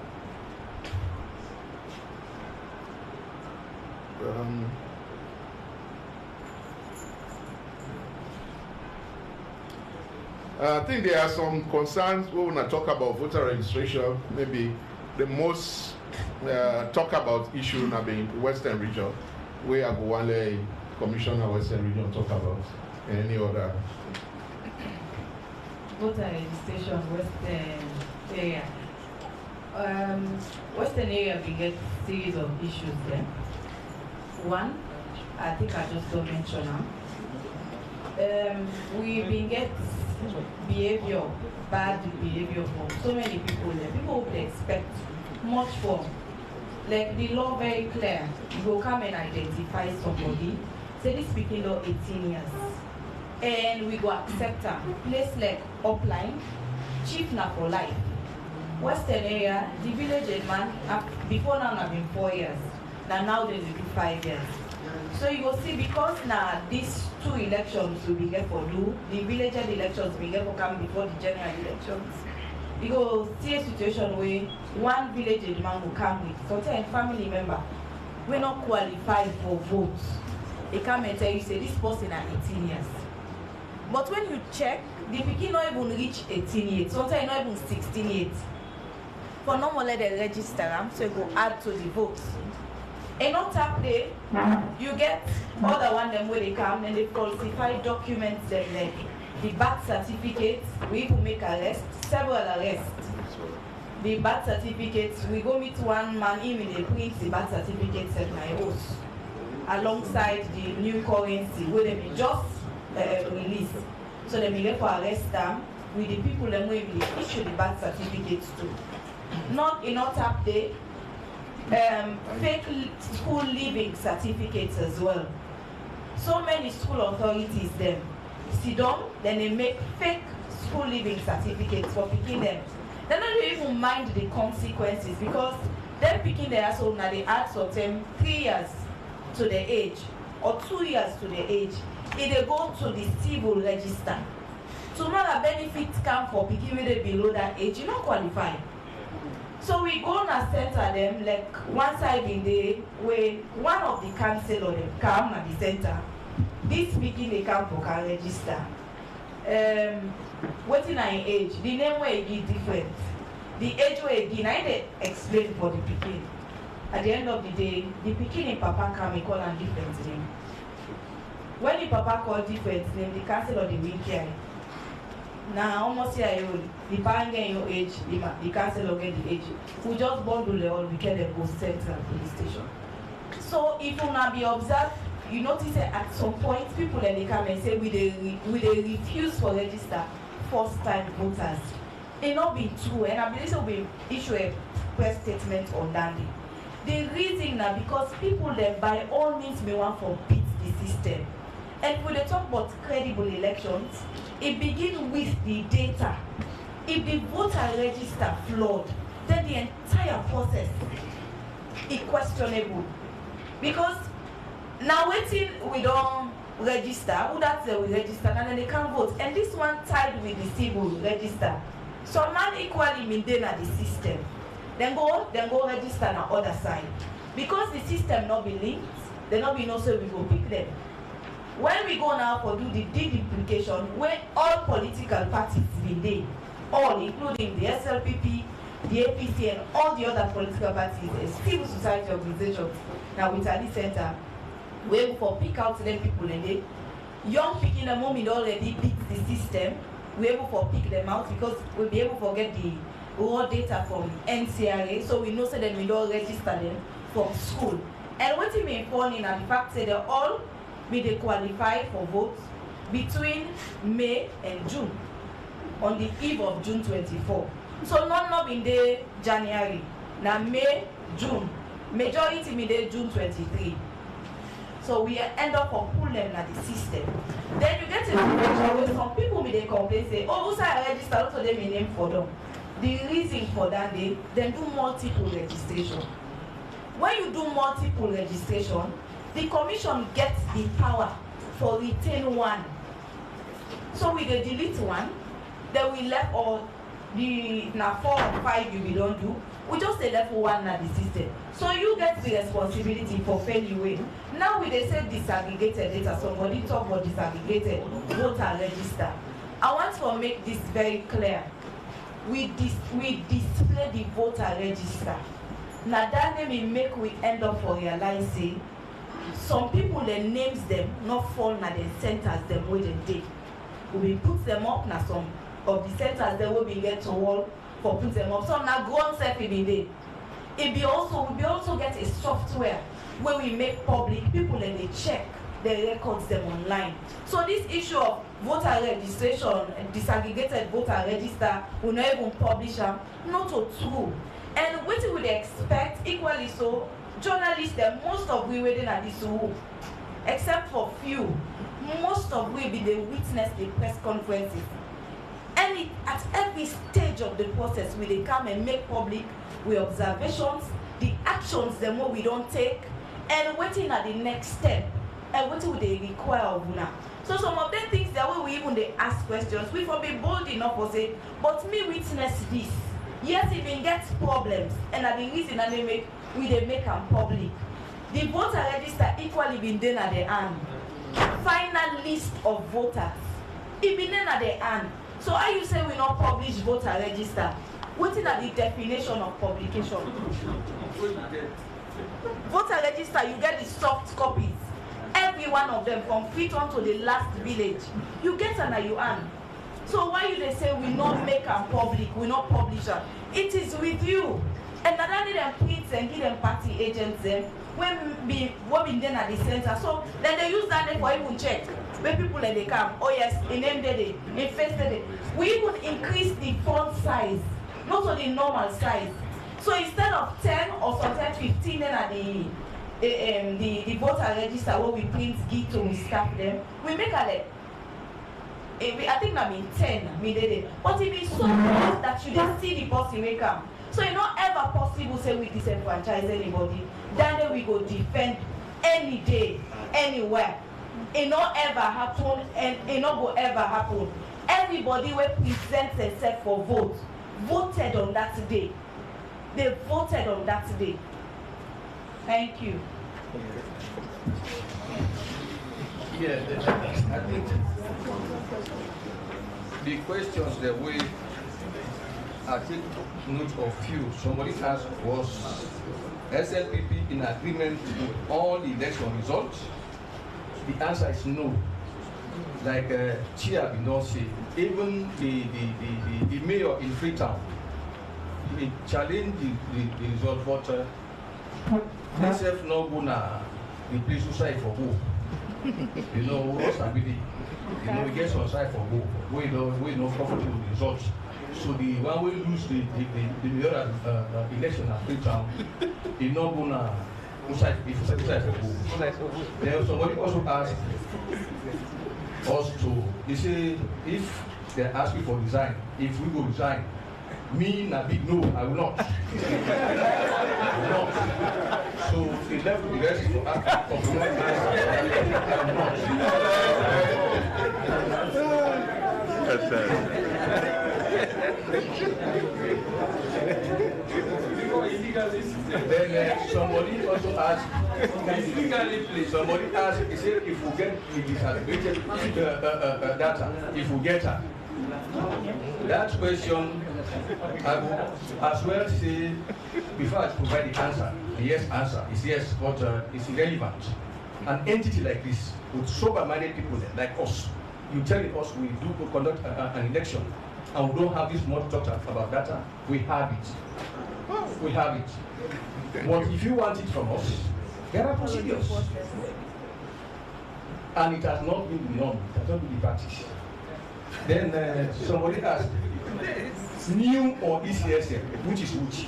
I think there are some concerns when I talk about voter registration. Maybe the most talk about issue now being Western region, where Agowale Commissioner Western region talk about any other. Voter registration Western area. Western area we get series of issues there. One, I think I just don't mention them. We been get bad behavior from so many people there. People would expect much from. Like the law very clear. You go come and identify somebody, say this people law 18 years. And we go accept them. Place like upline, chief na for life. Western area, the village man, before now have been 4 years. Now they will be 5 years. So you will see because now these two elections will be get for do, the village elections will get for come before the general elections. You go see a situation where one village man will come with certain family member will not qualify for votes. They come and tell you say this person are 18 years. But when you check, the pikin not even reach 18 years, sometimes not even 16 years. For normally they register them, so you go add to the votes. And on top there, you get other one them where they come and they falsify documents them like the birth certificates, we even make arrests, several arrests. The birth certificates, we go meet one man, even they print the birth certificates at my house alongside the new currency where they be just released. So they may get for arrest them with the people them where we issue the birth certificates to. Not enough up there. Fake school leaving certificates as well. So many school authorities them sit down, then they make fake school leaving certificates for picking them. They don't even mind the consequences because they're picking their so now they add for them 3 years to the age or 2 years to the age. If they go to the civil register, tomorrow benefits come for picking with they below that age, you don't qualify. So we go and center them like one side in the way one of the council them come at the center. This speaking they come for can register. Waiting on age, the name where it different. The age where again I did explain for the picking. At the end of the day, the picking in Papa come call a different name. When the Papa call different name, the council of the week here. Now almost here the parent get your age, the council will get the age. We just bundle it all, we get them go central police station. So if you now be observed, you notice that at some point people then they come and say we they refuse for register first time voters. It not be true, and I believe we issue a press statement on that day. The reason now because people then by all means may want to beat the system. And when they talk about credible elections, it begins with the data. If the voter register flawed, then the entire process is questionable. Because now waiting we don't register, who that say we register and then they can't vote. And this one tied with the civil register. So man equally maintain the system. Then go register on the other side. Because the system not be linked, they not be no so we go pick them. When we go now for do the deduplication, where all political parties been there, all including the SLPP, the APC and all the other political parties and civil society organizations now with at this center, we able for pick out them people and they young people in the moment already beat the system. We able for pick them out because we'll be able to get the raw data from NCRA, so we know so that we don't register them from school. And what it means for in the fact that they all be they qualify for votes between May and June, on the eve of June 24. So not in the January, now May, June, majority in the June 23. So we end up for pull them at the system. Then you get to a situation where some people may they complain, say, oh, who's I register, also they may name for them. The reason for that they then do multiple registration. When you do multiple registration, the commission gets the power for retain one. So we dey delete one, then we left all the now 4 or 5 you don't do. We just dey left one at the system. So you get the responsibility for failure way. Now we they say disaggregated data. Somebody talk about disaggregated voter register. I want to make this very clear. We display the voter register. Now that name make we end up for realizing some people their names them not fall na the centers them where they take. We put them up now some of the centers they will be get to wall for put them up. So now go on self in the we also get a software where we make public people and they check the records them online. So this issue of voter registration and disaggregated voter register will not even publish them, not so true. And what we would expect equally so, journalists them most of we waiting at this room, except for few, most of we be the witness the press conferences. And at every stage of the process we they come and make public with observations, the actions them what we don't take, and waiting at the next step. And what would they require of una? So some of them things that way we even they ask questions. We for be bold enough for say, but me witness this. Yes, it even gets problems, and at the reason that they make them public. The voter register equally been done at the end. Final list of voters, it been done at the end. So how you say we not publish voter register? What is the definition of publication? Voter register, you get the soft copies. Every one of them from Freetown to the last village. You get an you earn. So why you they say we not make them public, we not publish them? It is with you. And not only them print and give them party agents them when be what been done at the center. So then they use that name for even check. When people they come, oh yes, in name day, in face day. We even increase the font size, not on the normal size. So instead of 10 or sometimes 15 then at the voter register where we print give to we staff them, we make a I think I mean 10, but it is so close that you didn't see the person wake up. So it's not ever possible say we disenfranchise anybody. Then we go defend any day, anywhere. It not ever happen and it not go ever happen. Everybody will present themselves for vote, voted on that day. They voted on that day. Thank you. Yeah, I think the questions that we I take note of few. Somebody asked, was SLPP in agreement with all election results? The answer is no. Like Chia did not say, even the mayor in Freetown, he challenged the result, but they self no gonna replace suicide for who. You know, we get on side for who. We know comfortable with the results. So the one we lose the mayor election at Freetown, he not gonna suicide for who. Then somebody also asked us to, they say, if they ask you for resign, if we go resign, me na big no, I will not. I will not. So he left the rest for us. Then somebody also asked, somebody asked, he said, if we get the disaggregated data, if we get her, That question, I will as well say, before I provide the answer, the yes answer is yes, but it's irrelevant. An entity like this, with sober-minded people like us, you telling us we do conduct an election, and we don't have this much talk about data, we have it. We have it. But if you want it from us, there are procedures. And it has not been the norm, it has not been the practice. Then somebody asked, new or ECSL, which is which?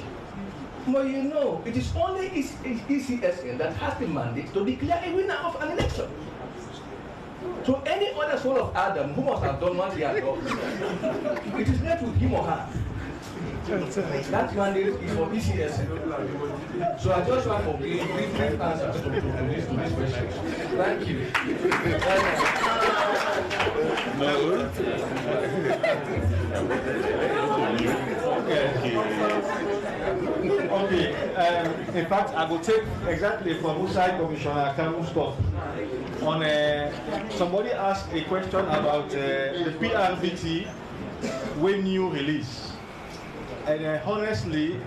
Well, you know, it is only ECSL that has the mandate to declare a winner of an election. So any other soul of Adam who must have done what he has done, it is left with him or her. That mandate is for ECSL. So I just want to brief answers to this question. Thank you. Okay. In fact, I will take exactly from Usai Commissioner Kamu stuff. On somebody asked a question about the PRVT when new release. And honestly,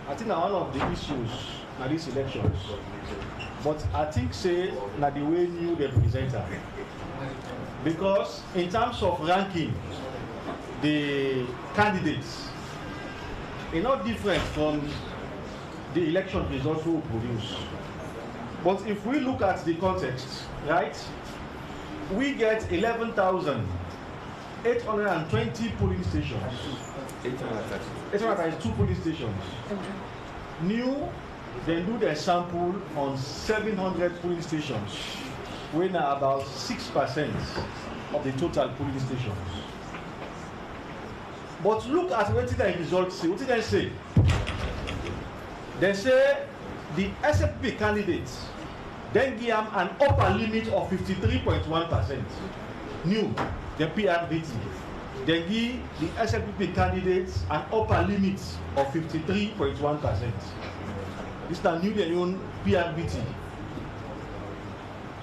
I think one of the issues in these elections, but I think say that the way new they present her. Because in terms of ranking, the candidates are not different from the election results we produce. But if we look at the context, right, we get 11,820 polling stations. 832 polling stations. New, they do their sample on 700 polling stations, when about 6% of the total polling stations. But look at what the results say. What did they say? They say the SFP candidates then give them an upper limit of 53.1%. New, the PRVT. They give the SFP candidates an upper limit of 53.1%. This is the new own PRVT.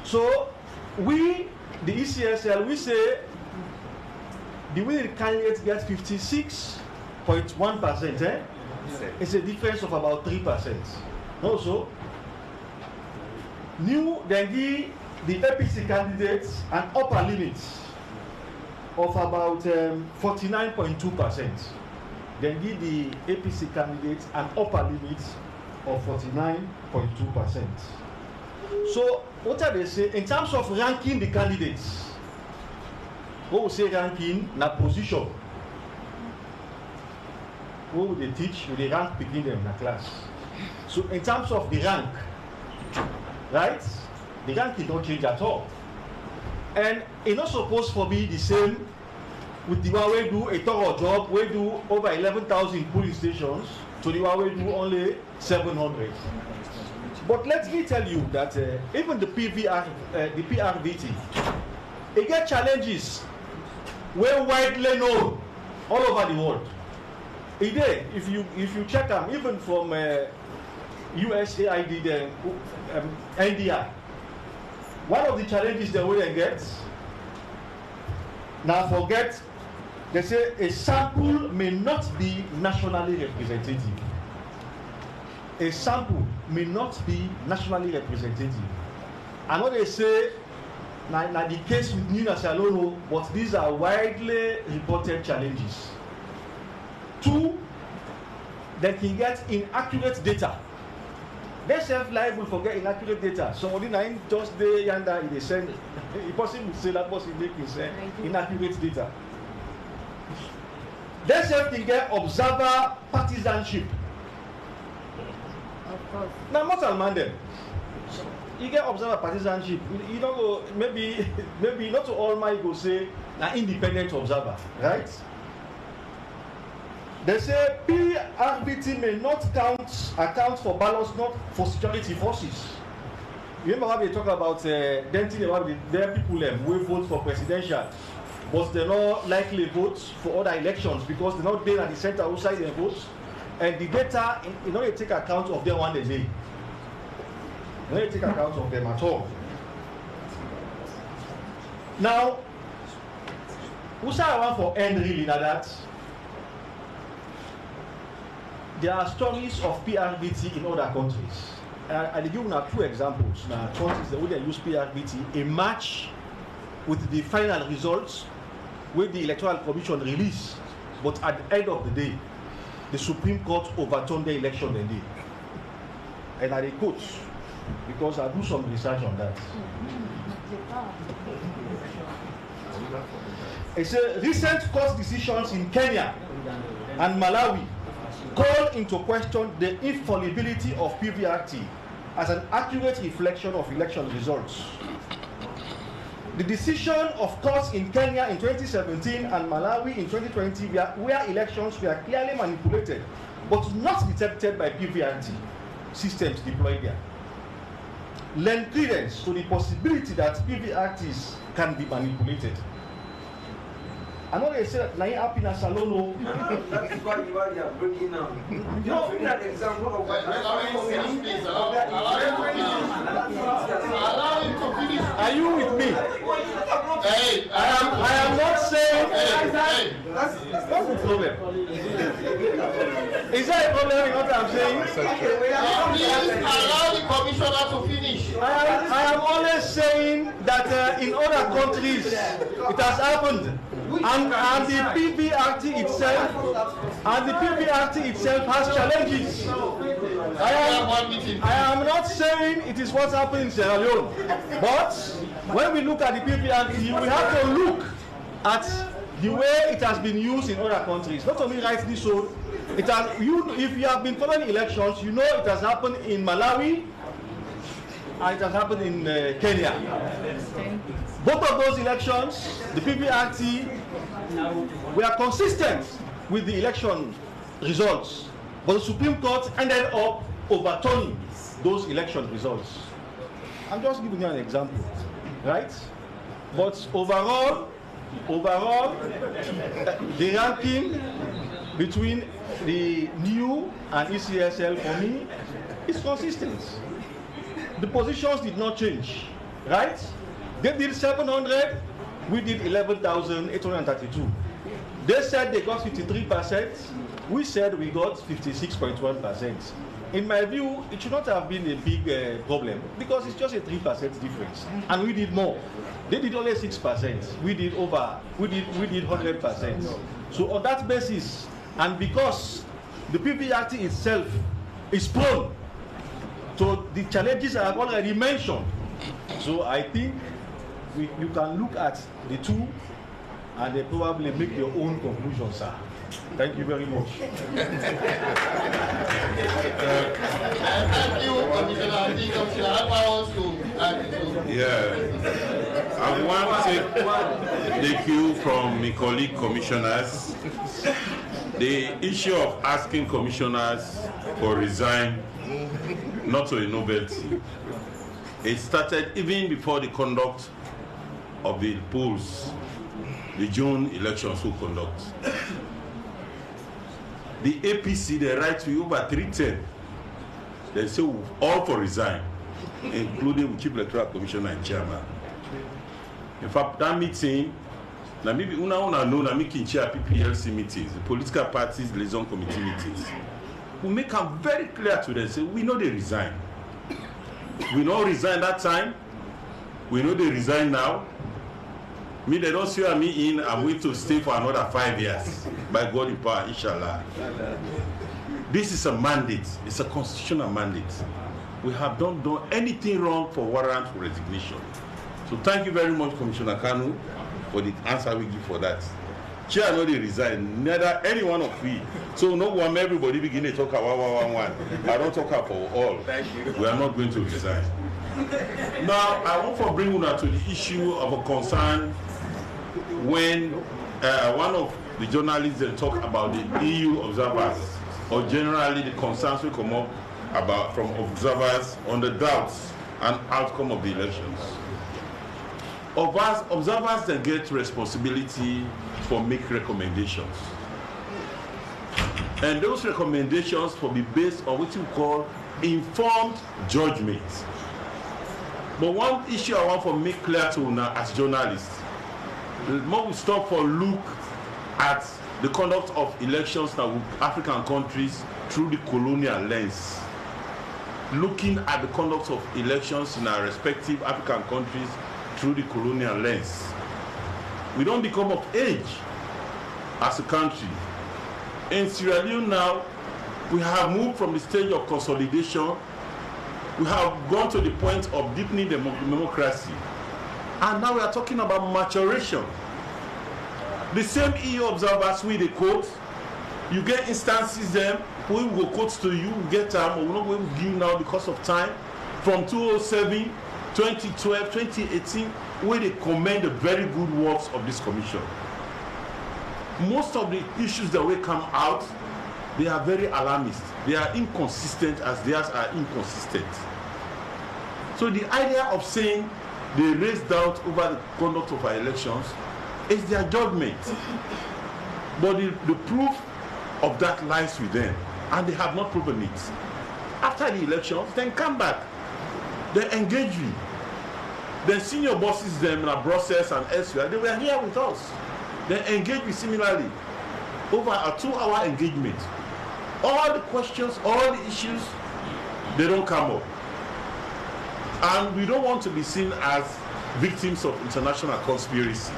So we, the ECSL, we say the way the candidates get 56.1%, it's a difference of about 3%. Also, new, they give the APC candidates an upper limit of about 49.2%. Then give the APC candidates an upper limit of 49.2%. So what are they saying? In terms of ranking the candidates, what we say ranking, na position. What would they teach? Will they rank between them in the class? So in terms of the rank, right? The ranking don't change at all. And it's not supposed to be the same with the one we do a thorough job, we do over 11,000 polling stations, to the one we do only 700. But let me tell you that even the PRVT, it gets challenges well widely known all over the world. If you check them, even from USAID, the NDI, one of the challenges they will get, now forget, they say a sample may not be nationally representative. A sample may not be nationally representative. I know they say, now the case with New National, but these are widely reported challenges. Two, they can get inaccurate data. They self-liable for get inaccurate data. Somebody now just the yanda they send. It's possible to say that person making inaccurate data. They self can get observer partisanship. Of course. Now, mortal man them. You get observer partisanship. You don't go. Maybe not to all my go say an independent observer, right? They say PRVT may not account for balance, not for security forces. You remember how they talk about them about their people who vote for presidential, but they not likely vote for other elections because they're not there at the center outside their votes, and the data in order to take account of them one day. In order to take account of them at all. Now, Usa I want for end really na that there are stories of PRVT in other countries. I give you 2 examples. Now, countries that would use PRVT, a match with the final results with the Electoral Commission release, but at the end of the day, the Supreme Court overturned the election the day. And I quote, because I do some research on that. It says recent court decisions in Kenya and Malawi call into question the infallibility of PVRT as an accurate reflection of election results. The decision of courts in Kenya in 2017 and Malawi in 2020 where elections were clearly manipulated but not detected by PVRT systems deployed there lend credence to the possibility that PVRTs can be manipulated. I know they say that Nai happiness alone. That is why you are bringing up. No, bring an example of what Allow him to finish. Are you with me? Hey, I am not saying. Hey. What's the problem? Is there a problem in what I'm saying? Please allow the commissioner to finish. I am only saying that in other countries it has happened. And the PVRT itself has challenges. I am not saying it is what's happening in Sierra Leone, but when we look at the PVRT, we have to look at the way it has been used in other countries. Not only rightly so, it has. If you have been following elections, you know it has happened in Malawi and it has happened in Kenya. Both of those elections, the PVRT were consistent with the election results, but the Supreme Court ended up overturning those election results. I'm just giving you an example, right? But overall, the ranking between the new and ECSL for me is consistent. The positions did not change, right? They did 700, we did 11,832. They said they got 53%, we said we got 56.1%. In my view, it should not have been a big problem because it's just a 3% difference, and we did more. They did only 6%. We did 100%. So on that basis, and because the PVRT itself is prone to the challenges I have already mentioned, so I think you can look at the two and they probably make your own conclusions, sir. Thank you very much. Thank you, Commissioner. I want to take the cue from my colleague commissioners. The issue of asking commissioners for resign, not a novelty. It started even before the conduct of the polls, the June elections who conduct. The APC, they write to you over 310. They say all for resign, including Chief Electoral Commissioner and Chairman. In fact, that meeting, na maybe una know na me can chair PPLC meetings, the political parties liaison committee meetings. We make them very clear to them, say we know they resign. We know resign that time. We know they resign now. Me, they don't swear me in. I'm going to stay for another 5 years. By God in power, inshallah. This is a mandate. It's a constitutional mandate. We have not done anything wrong for warrant for resignation. So thank you very much, Commissioner Kanu, for the answer we give for that. Chair, no, they resign. Neither any one of we. So no one, everybody begin to talk about one. I don't talk about for all. Thank you. We are not going to resign. Now, I want to bring you to the issue of a concern when one of the journalists talk about the EU observers, or generally the concerns will come up about from observers on the doubts and outcome of the elections. Observers then get responsibility for make recommendations. And those recommendations will be based on what you call informed judgment. But one issue I want to make clear to now as journalists, the more we stop for look at the conduct of elections now with African countries through the colonial lens, looking at the conduct of elections in our respective African countries through the colonial lens, we don't become of age as a country. In Sierra Leone now, we have moved from the stage of consolidation. We have gone to the point of deepening democracy. And now we are talking about maturation. The same EU observers we they quote, you get instances them, we will quote to you, get time, or we're not going to give now because of time, from 2007, 2012, 2018, where they commend the very good works of this commission. Most of the issues that will come out, they are very alarmist. They are inconsistent as theirs are inconsistent. So the idea of saying they raise doubt over the conduct of our elections is their judgment. But the proof of that lies with them, and they have not proven it. After the elections, then come back. They engage you. Then senior bosses them in Brussels and elsewhere, they were here with us. They engage me similarly over a 2-hour engagement. All the questions, all the issues, they don't come up. And we don't want to be seen as victims of international conspiracy.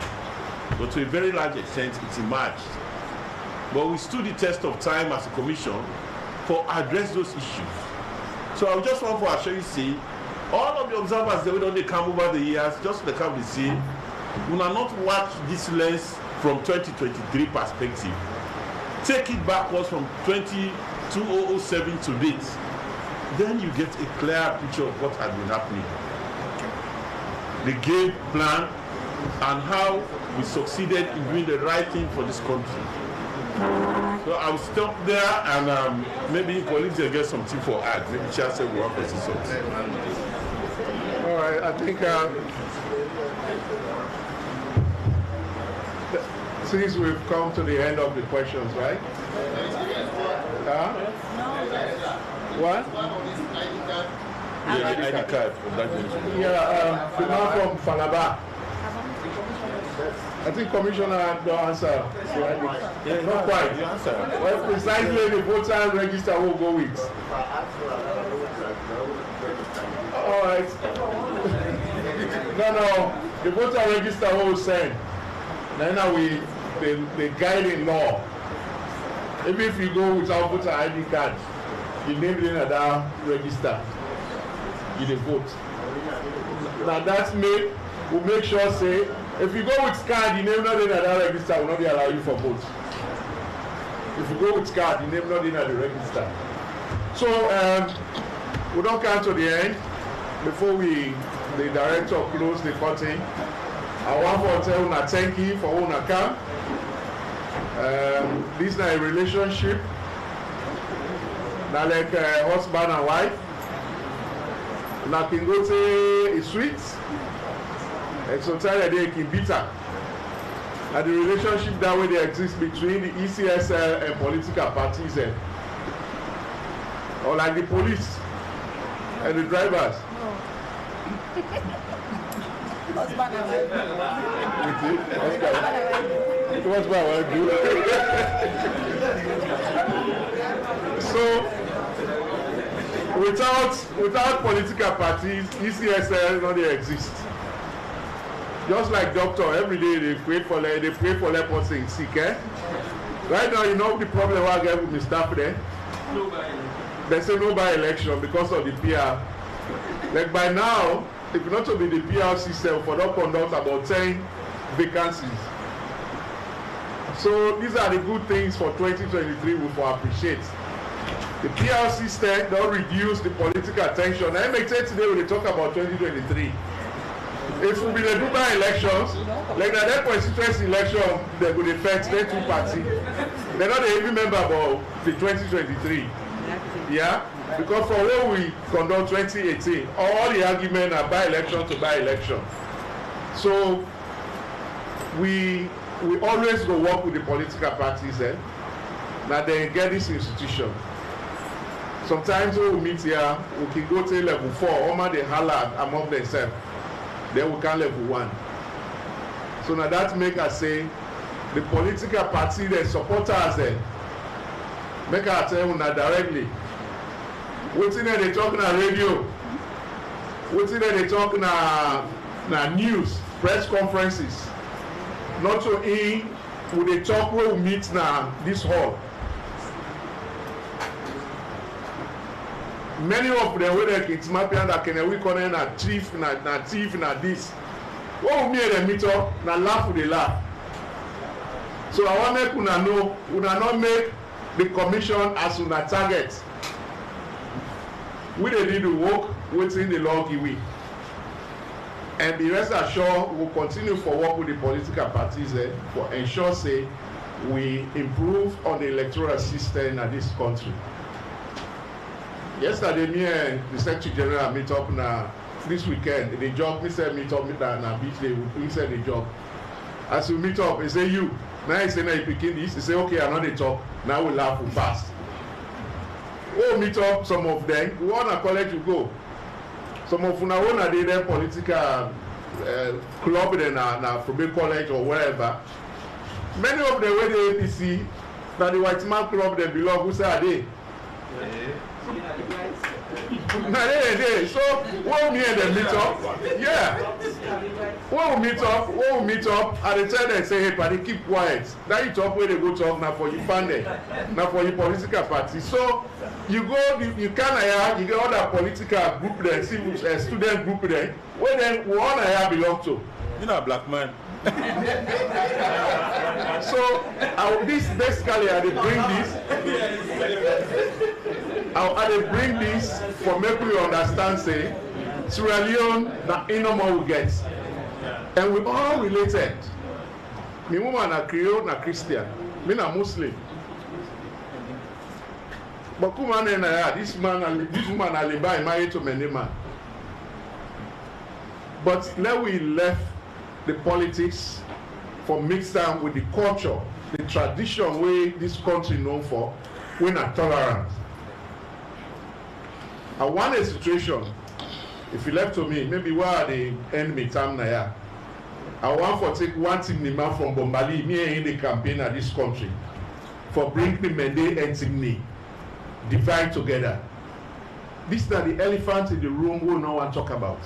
But to a very large extent, it emerged. But we stood the test of time as a commission for address those issues. So I just want to assure you, see, all of the observers that we don't come over the years, just to come to see, we will not watch this lens from 2023 perspective. Take it backwards from 2007 to date. Then you get a clear picture of what has been happening. The game plan and how we succeeded in doing the right thing for this country. So I'll stop there and maybe colleagues will get something for add. Maybe Chair said we want to see something. All right, I think since we've come to the end of the questions, right? What? Yeah, ID card. Yeah, the man from Falaba. I think Commissioner don't answer. Yeah, not quite. Well, precisely the voter register will go with. All right. No, the voter register will send. Then the guiding law. Even if you go without voter ID card, you name it in that register, you vote. Now that's made, we'll make sure say, if you go with card, you name not in that register, will not be allow you for vote. If you go with card, you name not in the register. So we don't come to the end. Before the director close the curtain, I want to tell you thank you for una come. This is a relationship. Now like husband and wife. Now can go to a sweet. And sometimes they can bitter. And the relationship that way they exist between the ECSL and political parties, or like the police and the drivers. Husband and wife. What's my wife do? So without political parties, ECSL not they exist. Just like doctor, every day they pray for that person sick. Right now, you know the problem I get with the staff there. They say no by election because of the PR. Like by now, if not to be the PR system for not conduct about 10 vacancies. So these are the good things for 2023 we will appreciate. The PR system don't reduce the political tension. I make sense today when they talk about 2023. If we be the Dubai elections, like that constituency election, they will affect the two parties. They're not even member about the 2023. Yeah? Because for what we conduct 2018, all the arguments are by-election to by-election. So we always go work with the political parties that they get this institution. Sometimes when we meet here, we can go to level 4, or they holler among themselves. Then we can level 1. So now that make us say the political party, the supporters, make us tell you directly. Wetin they talk na radio, wetin they talk na news, press conferences. Not so in with the talk where we meet na this hall. Many of them wey dey Kingsmapian that can we call na thief na this. When we meet them meet up, na laugh we dey laugh. So I wan make una know, una not make the commission as una target. We dey need to work within the law give we. And be rest assured we will continue for work with the political parties for ensure say we improve on the electoral system in this country. Yesterday, me and the Secretary General meet up na this weekend. The job, me said meet up na beach day. We said the job. As we meet up, he say you. Now he say now he picking this. He say okay, I know they talk. Now we laugh we fast. We meet up some of them. We want to college to go. Some of una wanna dey there political club there na Frobe College or wherever. Many of them wey dey APC na the white man club they belong. Who say are they? Na they. So when we and them meet up, yeah. When we meet up, and they tell them say, hey, buddy, keep quiet. That you talk where they go talk now for you fan there, now for your political party. So you go, you can hire, you get other political group there, student group there, where then one hire belong to. You know, a black man. So this basically I dey bring this for make we understand say Sierra Leone na normal we get and we all related. Me woman na Creole na Christian, me na Muslim. But kuma na this woman na Lebai married to many man. But now we left the politics for mix am with the culture, the tradition wey this country known for, wey na tolerant. I want a situation, if you left to me, maybe where the enemy time na ya. I want for take one team Nima from Bombali, me in the campaign at this country, for bring the Mende and Timni, divide together. This is the elephant in the room we no one talk about.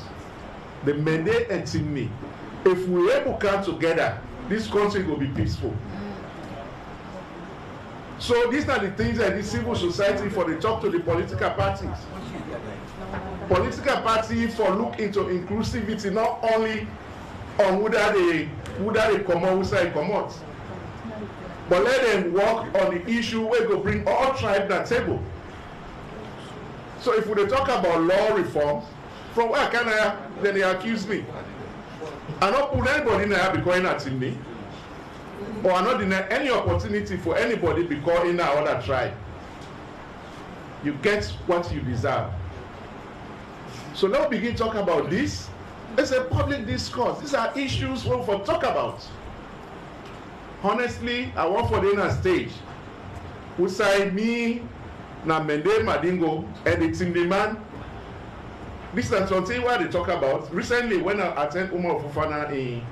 The Mende and Timni. If we able to come together, this country will be peaceful. So these are the things that the civil society for the talk to the political parties. Political parties for look into inclusivity not only on whether they come out, whether they come out, but let them work on the issue where go bring all tribes to the table. So if we talk about law reforms, from where can I then they accuse me? I not put anybody in there because not in me, or I not deny any opportunity for anybody because in our other tribe. You get what you deserve. So now begin talk about this. It's a public discourse. These are issues we for talk about. Honestly, I want for the inner stage. Who say me na Mende Madingo and the team man. This is something where they talk about. Recently, when I attend Umar Fufana in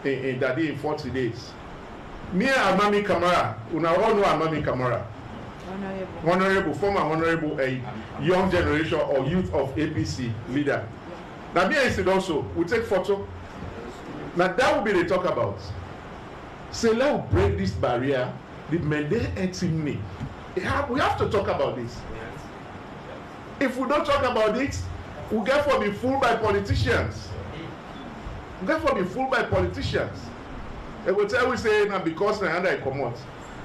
Dadi in 40 days, me and Amami Kamara, una all know Amami Kamara, former honorable, a young generation or youth of APC leader. Now, me and also, we take photo. Now, that will be the talk about. Say, let's break this barrier. The Mende and Timni. We have to talk about this. If we don't talk about it, we get for be fooled by politicians. We get for be fooled by politicians. They will tell we say now because I come out.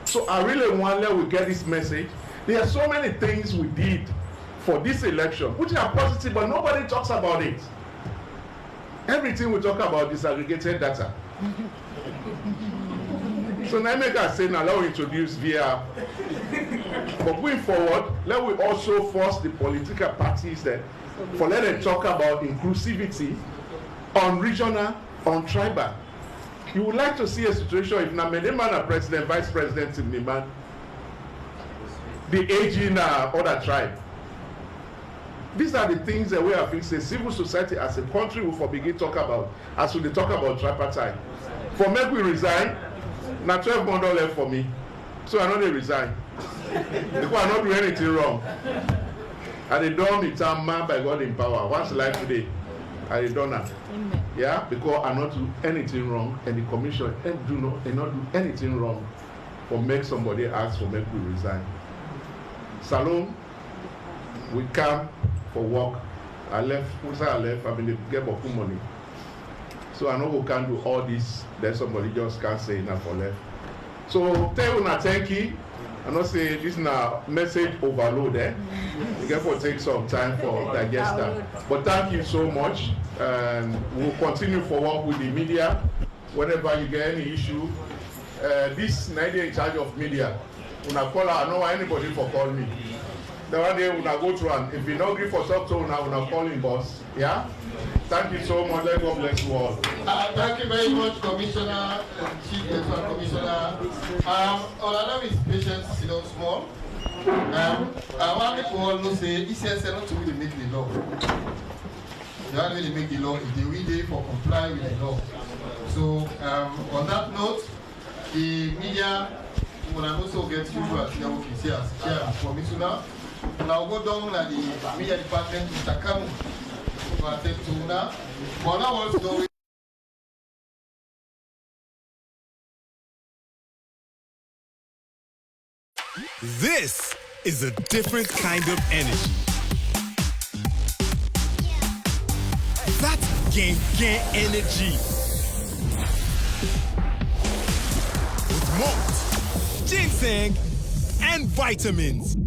So I really want that we get this message. There are so many things we did for this election, which are positive, but nobody talks about it. Everything we talk about is aggregated data. So now make us say now let we introduce VR. But going forward, let we also force the political parties there for let them talk about inclusivity on regional, on tribal. You would like to see a situation if Namedeman are president, vice president in Niman, the AG in other tribe. These are the things that we have fixed. Civil society as a country will begin talk about as we talk about tripartite. For make we resign, now 12 months left for me. So I know they resign. Because I not do anything wrong. And they done the time man by God in power. Once life today, I done that. Yeah, because I not do anything wrong, and the commission do not do anything wrong for make somebody ask for make we resign. Salon, we come for work. I left, once I left, I mean, get more money. So I know we can do all this, then somebody just can't say enough for left. So tell you na thank you. I know say this na message overload, eh? You get for take some time for digest that. But thank you so much. And we'll continue for work with the media. Whenever you get any issue, this Nigeria in charge of media. Una call her, I know anybody for call me. The one day una go through and if you not agree for talk to una call him boss. Yeah? Thank you so much. Let God bless you all. Thank you very much, Commissioner, Chief Electoral Commissioner. All is patience, sit down small. I want to all know say ECSL not to really make the law. They don't really make the law. If they will they for comply with the law. So on that note, the media will also get you as chair as commissioner. Now go down at the media department, Mr. Kamu. This is a different kind of energy. That's gang energy. With malt, ginseng, and vitamins.